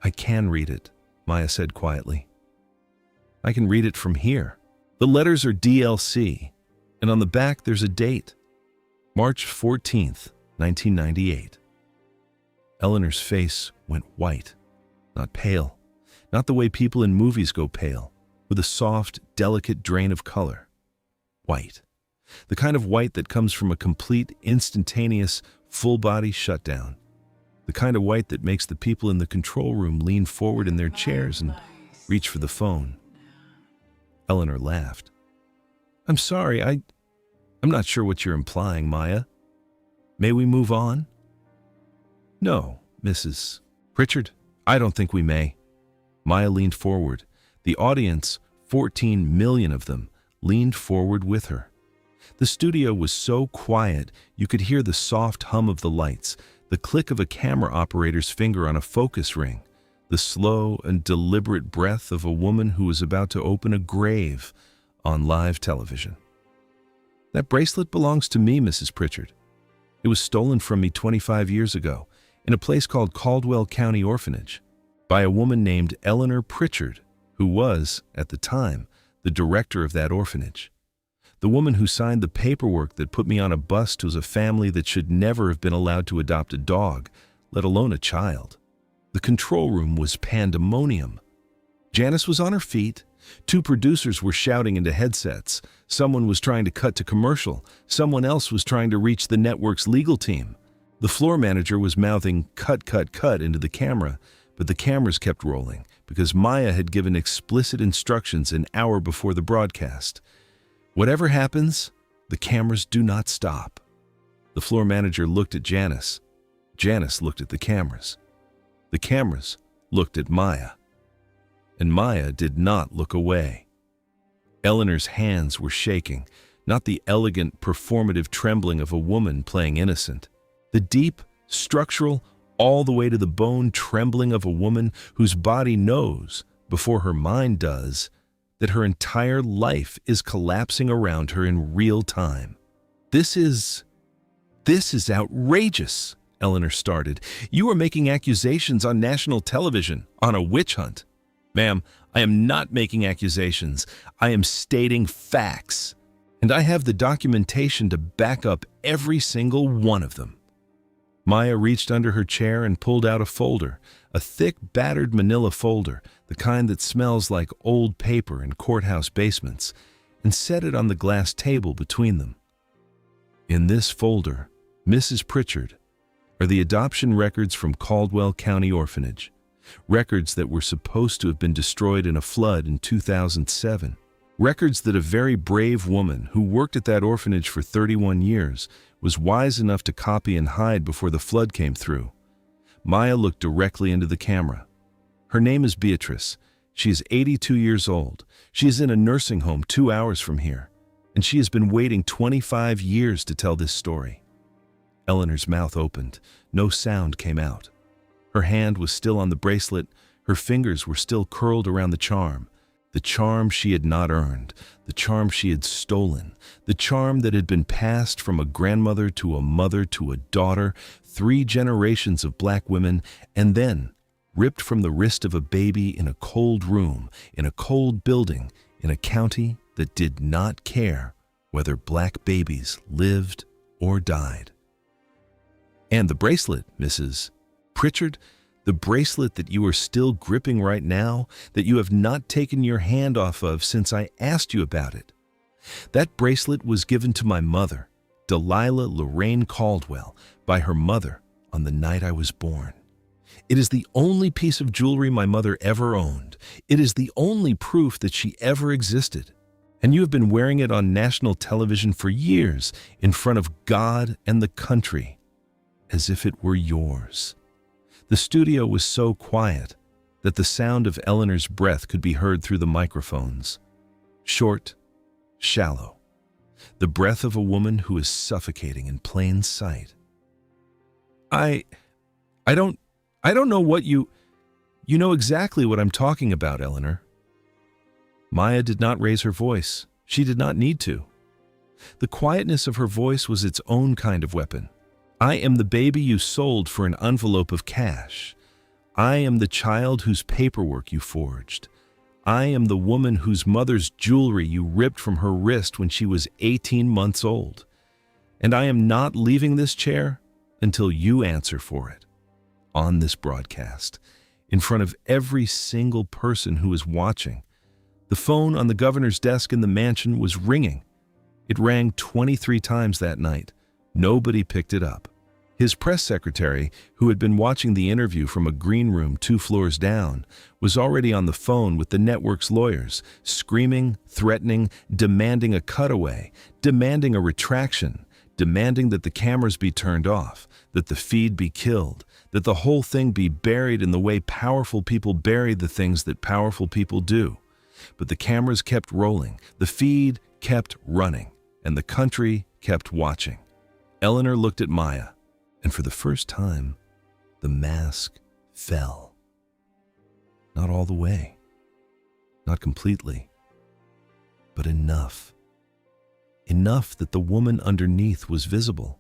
[SPEAKER 1] I can read it, Maya said quietly. I can read it from here. The letters are DLC, and on the back there's a date. March 14th, 1998. Eleanor's face went white, not pale, not the way people in movies go pale, with a soft, delicate drain of color. White. The kind of white that comes from a complete, instantaneous, full-body shutdown. The kind of white that makes the people in the control room lean forward in their chairs and reach for the phone. Eleanor laughed. I'm sorry, I'm not sure what you're implying, Maya. May we move on? No, Mrs. Pritchard, I don't think we may. Maya leaned forward. The audience, 14 million of them, leaned forward with her. The studio was so quiet you could hear the soft hum of the lights, the click of a camera operator's finger on a focus ring, the slow and deliberate breath of a woman who was about to open a grave on live television. That bracelet belongs to me, Mrs. Pritchard. It was stolen from me 25 years ago in a place called Caldwell County Orphanage by a woman named Eleanor Pritchard, who was, at the time, the director of that orphanage. The woman who signed the paperwork that put me on a bus to a family that should never have been allowed to adopt a dog, let alone a child. The control room was pandemonium. Janice was on her feet. Two producers were shouting into headsets. Someone was trying to cut to commercial. Someone else was trying to reach the network's legal team. The floor manager was mouthing cut, cut, cut into the camera, but the cameras kept rolling because Maya had given explicit instructions an hour before the broadcast. Whatever happens, the cameras do not stop. The floor manager looked at Janice. Janice looked at the cameras. The cameras looked at Maya. And Maya did not look away. Eleanor's hands were shaking, not the elegant, performative trembling of a woman playing innocent. The deep, structural, all the way to the bone trembling of a woman whose body knows, before her mind does, that her entire life is collapsing around her in real time. This is outrageous, Eleanor started. You are making accusations on national television, on a witch hunt. Ma'am, I am not making accusations. I am stating facts. And I have the documentation to back up every single one of them. Maya reached under her chair and pulled out a folder, a thick, battered manila folder, the kind that smells like old paper in courthouse basements, and set it on the glass table between them. In this folder, Mrs. Pritchard, are the adoption records from Caldwell County Orphanage, records that were supposed to have been destroyed in a flood in 2007, records that a very brave woman who worked at that orphanage for 31 years was wise enough to copy and hide before the flood came through. Maya looked directly into the camera. Her name is Beatrice. She is 82 years old. She is in a nursing home 2 hours from here, and she has been waiting 25 years to tell this story. Eleanor's mouth opened. No sound came out. Her hand was still on the bracelet. Her fingers were still curled around the charm she had not earned, the charm she had stolen, the charm that had been passed from a grandmother to a mother to a daughter, 3 generations of black women, and then ripped from the wrist of a baby in a cold room, in a cold building, in a county that did not care whether black babies lived or died. And the bracelet, Mrs. Pritchard, The bracelet that you are still gripping right now, that you have not taken your hand off of since I asked you about it. That bracelet was given to my mother, Delilah Lorraine Caldwell, by her mother on the night I was born. It is the only piece of jewelry my mother ever owned. It is the only proof that she ever existed. And you have been wearing it on national television for years in front of God and the country, as if it were yours. The studio was so quiet that the sound of Eleanor's breath could be heard through the microphones. Short, shallow. The breath of a woman who is suffocating in plain sight. I don't know what you know exactly what I'm talking about, Eleanor. Maya did not raise her voice. She did not need to. The quietness of her voice was its own kind of weapon. I am the baby you sold for an envelope of cash. I am the child whose paperwork you forged. I am the woman whose mother's jewelry you ripped from her wrist when she was 18 months old. And I am not leaving this chair until you answer for it. On this broadcast, in front of every single person who is watching. The phone on the governor's desk in the mansion was ringing. It rang 23 times that night. Nobody picked it up. His press secretary, who had been watching the interview from a green room 2 floors down, was already on the phone with the network's lawyers, screaming, threatening, demanding a cutaway, demanding a retraction, demanding that the cameras be turned off, that the feed be killed, that the whole thing be buried in the way powerful people bury the things that powerful people do. But the cameras kept rolling, the feed kept running, and the country kept watching. Eleanor looked at Maya, and for the first time, the mask fell. Not all the way, not completely, but enough. Enough that the woman underneath was visible.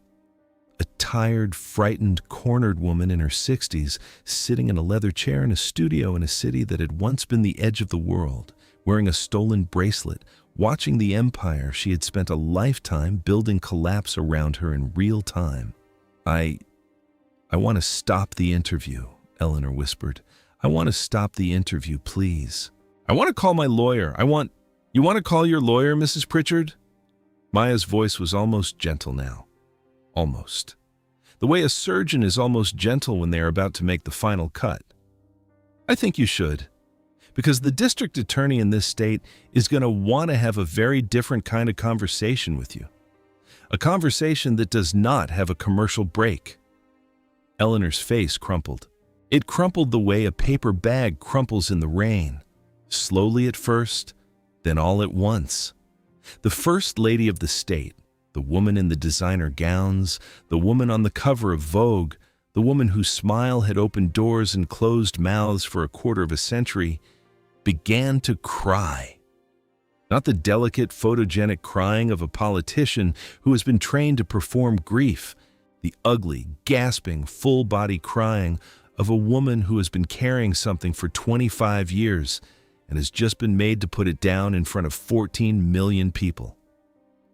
[SPEAKER 1] A tired, frightened, cornered woman in her 60s, sitting in a leather chair in a studio in a city that had once been the edge of the world, wearing a stolen bracelet, watching the empire she had spent a lifetime building collapse around her in real time. I want to stop the interview, Eleanor whispered. I want to stop the interview, please. I want to call my lawyer. You want to call your lawyer, Mrs. Pritchard? Maya's voice was almost gentle now. Almost. The way a surgeon is almost gentle when they are about to make the final cut. I think you should. Because the district attorney in this state is going to want to have a very different kind of conversation with you. A conversation that does not have a commercial break. Eleanor's face crumpled. It crumpled the way a paper bag crumples in the rain. Slowly at first, then all at once. The first lady of the state, the woman in the designer gowns, the woman on the cover of Vogue, the woman whose smile had opened doors and closed mouths for a quarter of a century, began to cry. Not the delicate, photogenic crying of a politician who has been trained to perform grief, the ugly, gasping, full-body crying of a woman who has been carrying something for 25 years and has just been made to put it down in front of 14 million people.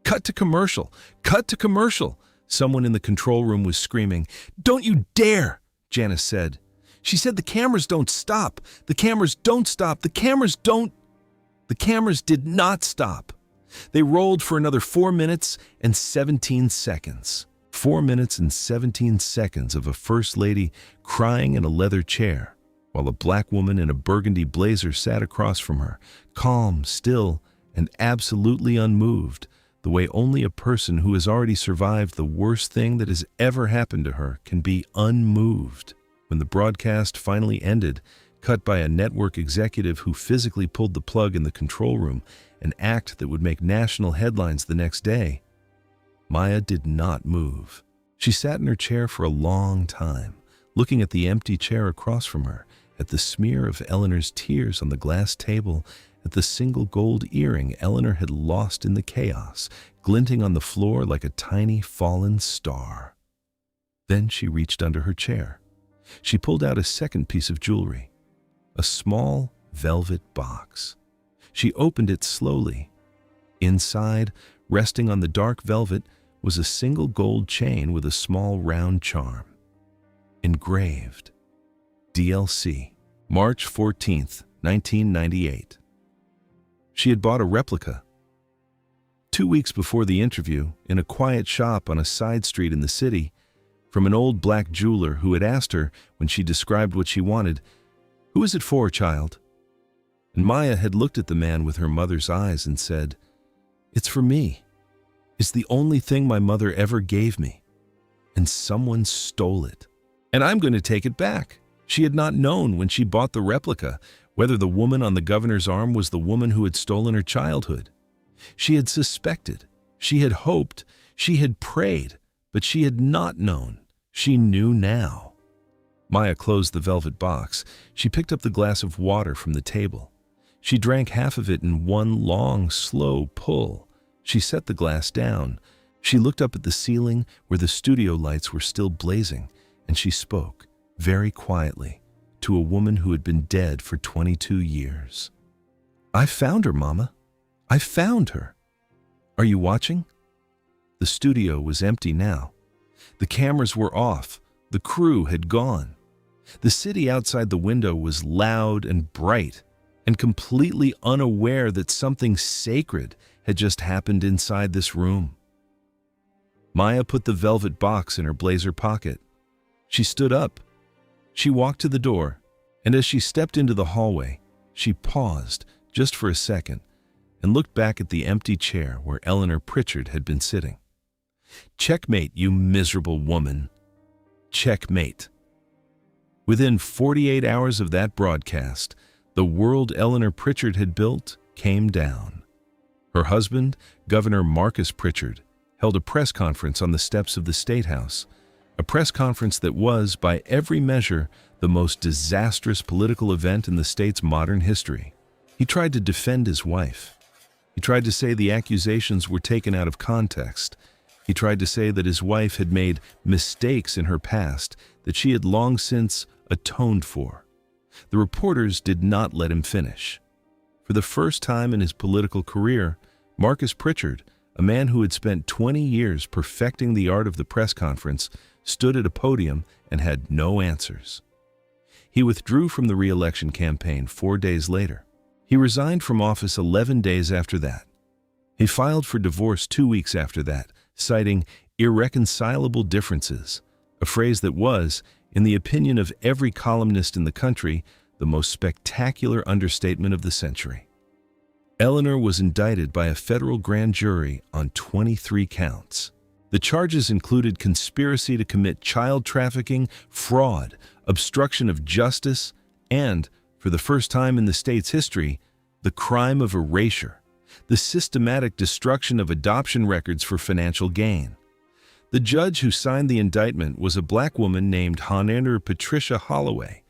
[SPEAKER 1] Cut to commercial! Cut to commercial! Someone in the control room was screaming. Don't you dare! Janice said. She said the cameras don't stop. The cameras don't stop. The cameras don't. The cameras did not stop. They rolled for another 4 minutes and 17 seconds. 4 minutes and 17 seconds of a first lady crying in a leather chair, while a black woman in a burgundy blazer sat across from her, calm, still, and absolutely unmoved, the way only a person who has already survived the worst thing that has ever happened to her can be unmoved. When the broadcast finally ended, cut by a network executive who physically pulled the plug in the control room, an act that would make national headlines the next day, Maya did not move. She sat in her chair for a long time, looking at the empty chair across from her, at the smear of Eleanor's tears on the glass table, at the single gold earring Eleanor had lost in the chaos, glinting on the floor like a tiny fallen star. Then she reached under her chair. She pulled out a second piece of jewelry, a small velvet box. She opened it slowly. Inside, resting on the dark velvet, was a single gold chain with a small round charm. Engraved. DLC, March 14th, 1998. She had bought a replica. 2 weeks before the interview, in a quiet shop on a side street in the city, from an old black jeweler who had asked her, when she described what she wanted, "Who is it for, child?" And Maya had looked at the man with her mother's eyes and said, "It's for me. It's the only thing my mother ever gave me. And someone stole it. And I'm going to take it back." She had not known when she bought the replica whether the woman on the governor's arm was the woman who had stolen her childhood. She had suspected, she had hoped, she had prayed, but she had not known. She knew now. Maya closed the velvet box. She picked up the glass of water from the table. She drank half of it in one long, slow pull. She set the glass down. She looked up at the ceiling where the studio lights were still blazing, and she spoke, very quietly, to a woman who had been dead for 22 years. "I found her, Mama. I found her. Are you watching?" The studio was empty now. The cameras were off. The crew had gone. The city outside the window was loud and bright, and completely unaware that something sacred had just happened inside this room. Maya put the velvet box in her blazer pocket. She stood up. She walked to the door, and as she stepped into the hallway, she paused just for a second and looked back at the empty chair where Eleanor Pritchard had been sitting. "Checkmate, you miserable woman. Checkmate." Within 48 hours of that broadcast, the world Eleanor Pritchard had built came down. Her husband, Governor Marcus Pritchard, held a press conference on the steps of the State House, a press conference that was, by every measure, the most disastrous political event in the state's modern history. He tried to defend his wife. He tried to say the accusations were taken out of context. He tried to say that his wife had made mistakes in her past that she had long since atoned for. The reporters did not let him finish. For the first time in his political career, Marcus Pritchard, a man who had spent 20 years perfecting the art of the press conference, stood at a podium and had no answers. He withdrew from the re-election campaign 4 days later. He resigned from office 11 days after that. He filed for divorce 2 weeks after that, citing irreconcilable differences, a phrase that was, in the opinion of every columnist in the country, the most spectacular understatement of the century. Eleanor was indicted by a federal grand jury on 23 counts. The charges included conspiracy to commit child trafficking, fraud, obstruction of justice, and, for the first time in the state's history, the crime of erasure, the systematic destruction of adoption records for financial gain. The judge who signed the indictment was a black woman named Honorable Patricia Holloway,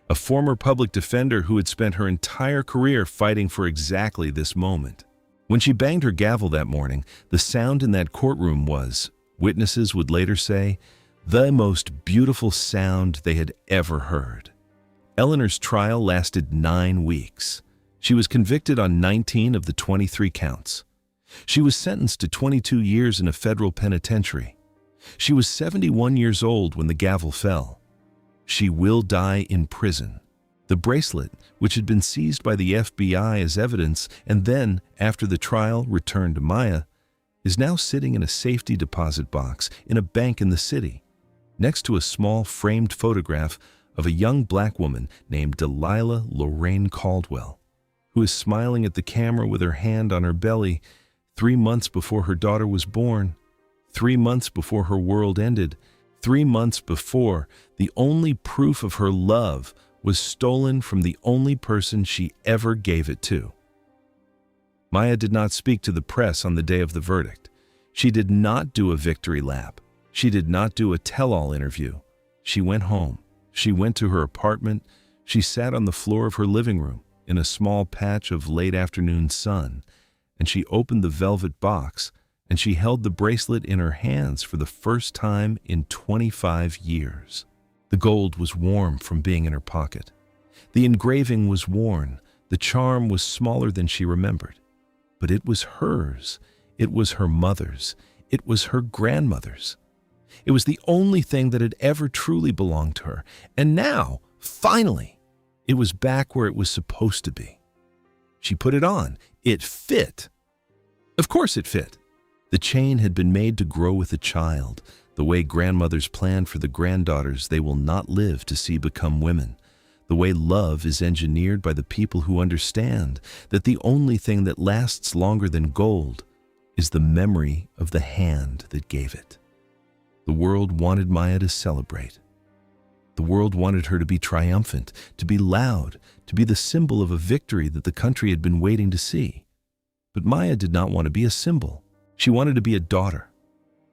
[SPEAKER 1] a former public defender who had spent her entire career fighting for exactly this moment. When she banged her gavel that morning, the sound in that courtroom was, witnesses would later say, the most beautiful sound they had ever heard. Eleanor's trial lasted 9 weeks. She was convicted on 19 of the 23 counts. She was sentenced to 22 years in a federal penitentiary. She was 71 years old when the gavel fell. She will die in prison. The bracelet, which had been seized by the FBI as evidence and then, after the trial, returned to Maya, is now sitting in a safety deposit box in a bank in the city, next to a small framed photograph of a young black woman named Delilah Lorraine Caldwell, who is smiling at the camera with her hand on her belly 3 months before her daughter was born, 3 months before her world ended, 3 months before the only proof of her love was stolen from the only person she ever gave it to. Maya did not speak to the press on the day of the verdict. She did not do a victory lap. She did not do a tell-all interview. She went home. She went to her apartment. She sat on the floor of her living room in a small patch of late afternoon sun, and she opened the velvet box, and she held the bracelet in her hands for the first time in 25 years. The gold was warm from being in her pocket. The engraving was worn. The charm was smaller than she remembered. But it was hers. It was her mother's. It was her grandmother's. It was the only thing that had ever truly belonged to her. And now, Finally, it was back where it was supposed to be. She put it on. It fit. Of course it fit. The chain had been made to grow with a child, the way grandmothers plan for the granddaughters they will not live to see become women, the way love is engineered by the people who understand that the only thing that lasts longer than gold is the memory of the hand that gave it. The world wanted Maya to celebrate. The world wanted her to be triumphant, to be loud, to be the symbol of a victory that the country had been waiting to see. But Maya did not want to be a symbol. She wanted to be a daughter.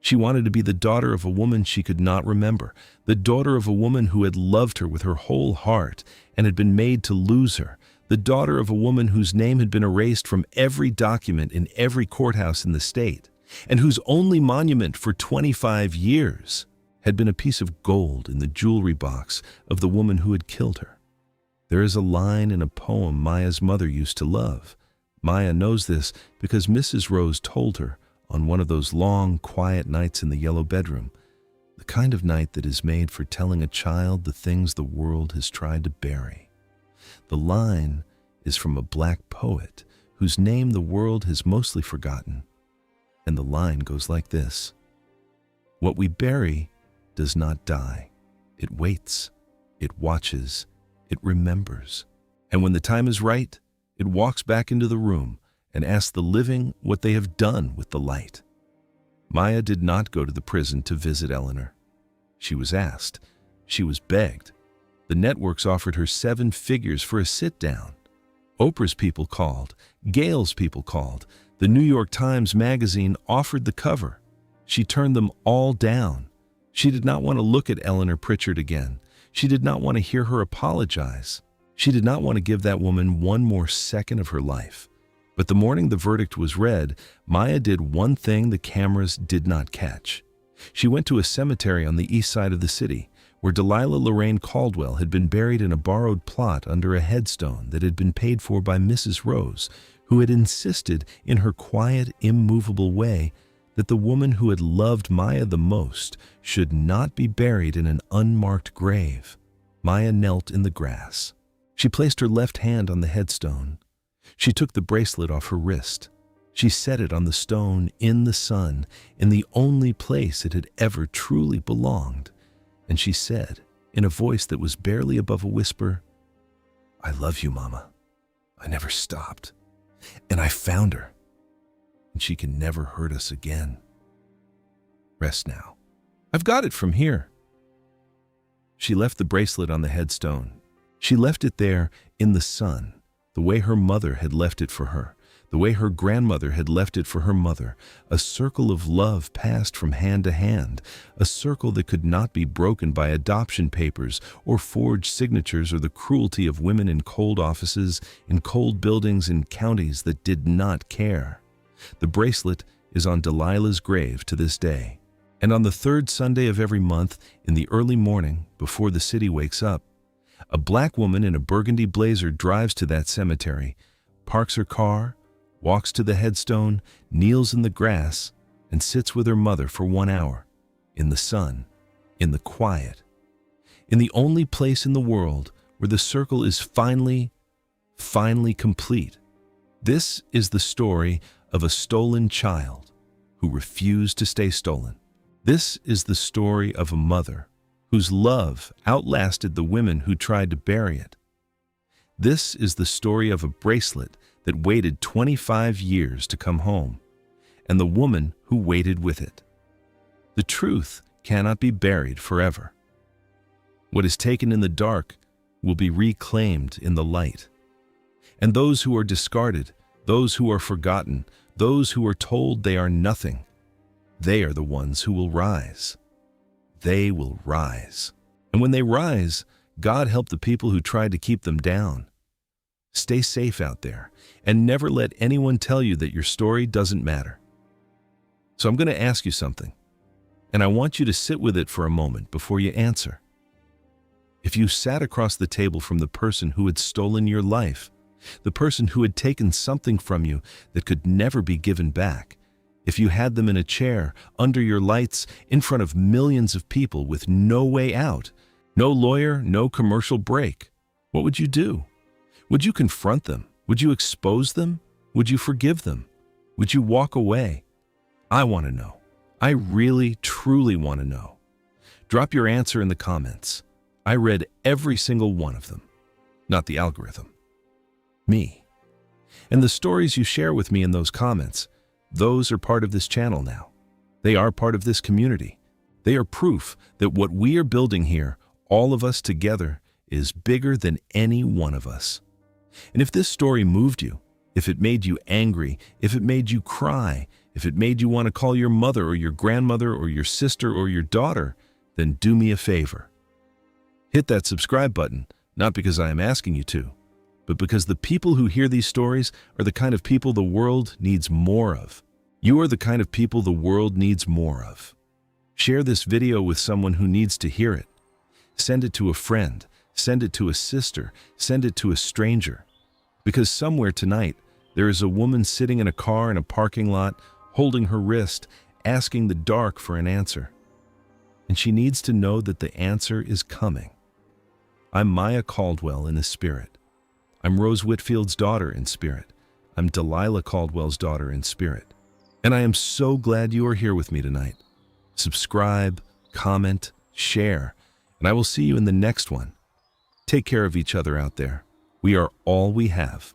[SPEAKER 1] She wanted to be the daughter of a woman she could not remember, the daughter of a woman who had loved her with her whole heart and had been made to lose her, the daughter of a woman whose name had been erased from every document in every courthouse in the state, and whose only monument for 25 years had been a piece of gold in the jewelry box of the woman who had killed her. There is a line in a poem Maya's mother used to love. Maya knows this because Mrs. Rose told her on one of those long, quiet nights in the yellow bedroom, the kind of night that is made for telling a child the things the world has tried to bury. The line is from a black poet whose name the world has mostly forgotten, and the line goes like this: "What we bury does not die. It waits, it watches, it remembers. And when the time is right, it walks back into the room and asks the living what they have done with the light." Maya did not go to the prison to visit Eleanor. She was asked. She was begged. The networks offered her 7 figures for a sit-down. Oprah's people called. Gail's people called. The New York Times magazine offered the cover. She turned them all down. She did not want to look at Eleanor Pritchard again. She did not want to hear her apologize. She did not want to give that woman one more second of her life. But the morning the verdict was read, Maya did one thing the cameras did not catch. She went to a cemetery on the east side of the city, where Delilah Lorraine Caldwell had been buried in a borrowed plot under a headstone that had been paid for by Mrs. Rose, who had insisted in her quiet, immovable way that the woman who had loved Maya the most should not be buried in an unmarked grave. Maya knelt in the grass. She placed her left hand on the headstone. She took the bracelet off her wrist. She set it on the stone in the sun, in the only place it had ever truly belonged. And she said, in a voice that was barely above a whisper, "I love you, Mama. I never stopped. And I found her. And she can never hurt us again. Rest now. I've got it from here." She left the bracelet on the headstone. She left it there in the sun, the way her mother had left it for her, the way her grandmother had left it for her mother, a circle of love passed from hand to hand, a circle that could not be broken by adoption papers or forged signatures or the cruelty of women in cold offices, in cold buildings in counties that did not care. The bracelet is on Delilah's grave to this day. And on the 3rd Sunday of every month, in the early morning, before the city wakes up, a black woman in a burgundy blazer drives to that cemetery, parks her car, walks to the headstone, kneels in the grass, and sits with her mother for 1 hour, in the sun, in the quiet, in the only place in the world where the circle is finally complete. This is the story of a stolen child who refused to stay stolen. This is the story of a mother whose love outlasted the women who tried to bury it. This is the story of a bracelet that waited 25 years to come home, and the woman who waited with it. The truth cannot be buried forever. What is taken in the dark will be reclaimed in the light. And those who are discarded, those who are forgotten, those who are told they are nothing, they are the ones who will rise. They will rise. And when they rise, God help the people who tried to keep them down. Stay safe out there, and never let anyone tell you that your story doesn't matter. So I'm going to ask you something, and I want you to sit with it for a moment before you answer. If you sat across the table from the person who had stolen your life, the person who had taken something from you that could never be given back, if you had them in a chair, under your lights, in front of millions of people with no way out, No lawyer, no commercial break. What would you do? Would you confront them? Would you expose them? Would you forgive them? Would you walk away? I want to know. I really, truly want to know. Drop your answer in the comments. I read every single one of them. Not the algorithm. Me. And the stories you share with me in those comments, those are part of this channel now. They are part of this community. They are proof that what we are building here, all of us together, is bigger than any one of us. And if this story moved you, if it made you angry, if it made you cry, if it made you want to call your mother or your grandmother or your sister or your daughter, then do me a favor. Hit that subscribe button, not because I am asking you to, but because the people who hear these stories are the kind of people the world needs more of. You are the kind of people the world needs more of. Share this video with someone who needs to hear it. Send it to a friend, send it to a sister, send it to a stranger. Because somewhere tonight, there is a woman sitting in a car in a parking lot, holding her wrist, asking the dark for an answer. And she needs to know that the answer is coming. I'm Maya Caldwell in the spirit. I'm Rose Whitfield's daughter in spirit. I'm Delilah Caldwell's daughter in spirit. And I am so glad you are here with me tonight. Subscribe, comment, share, and I will see you in the next one. Take care of each other out there. We are all we have.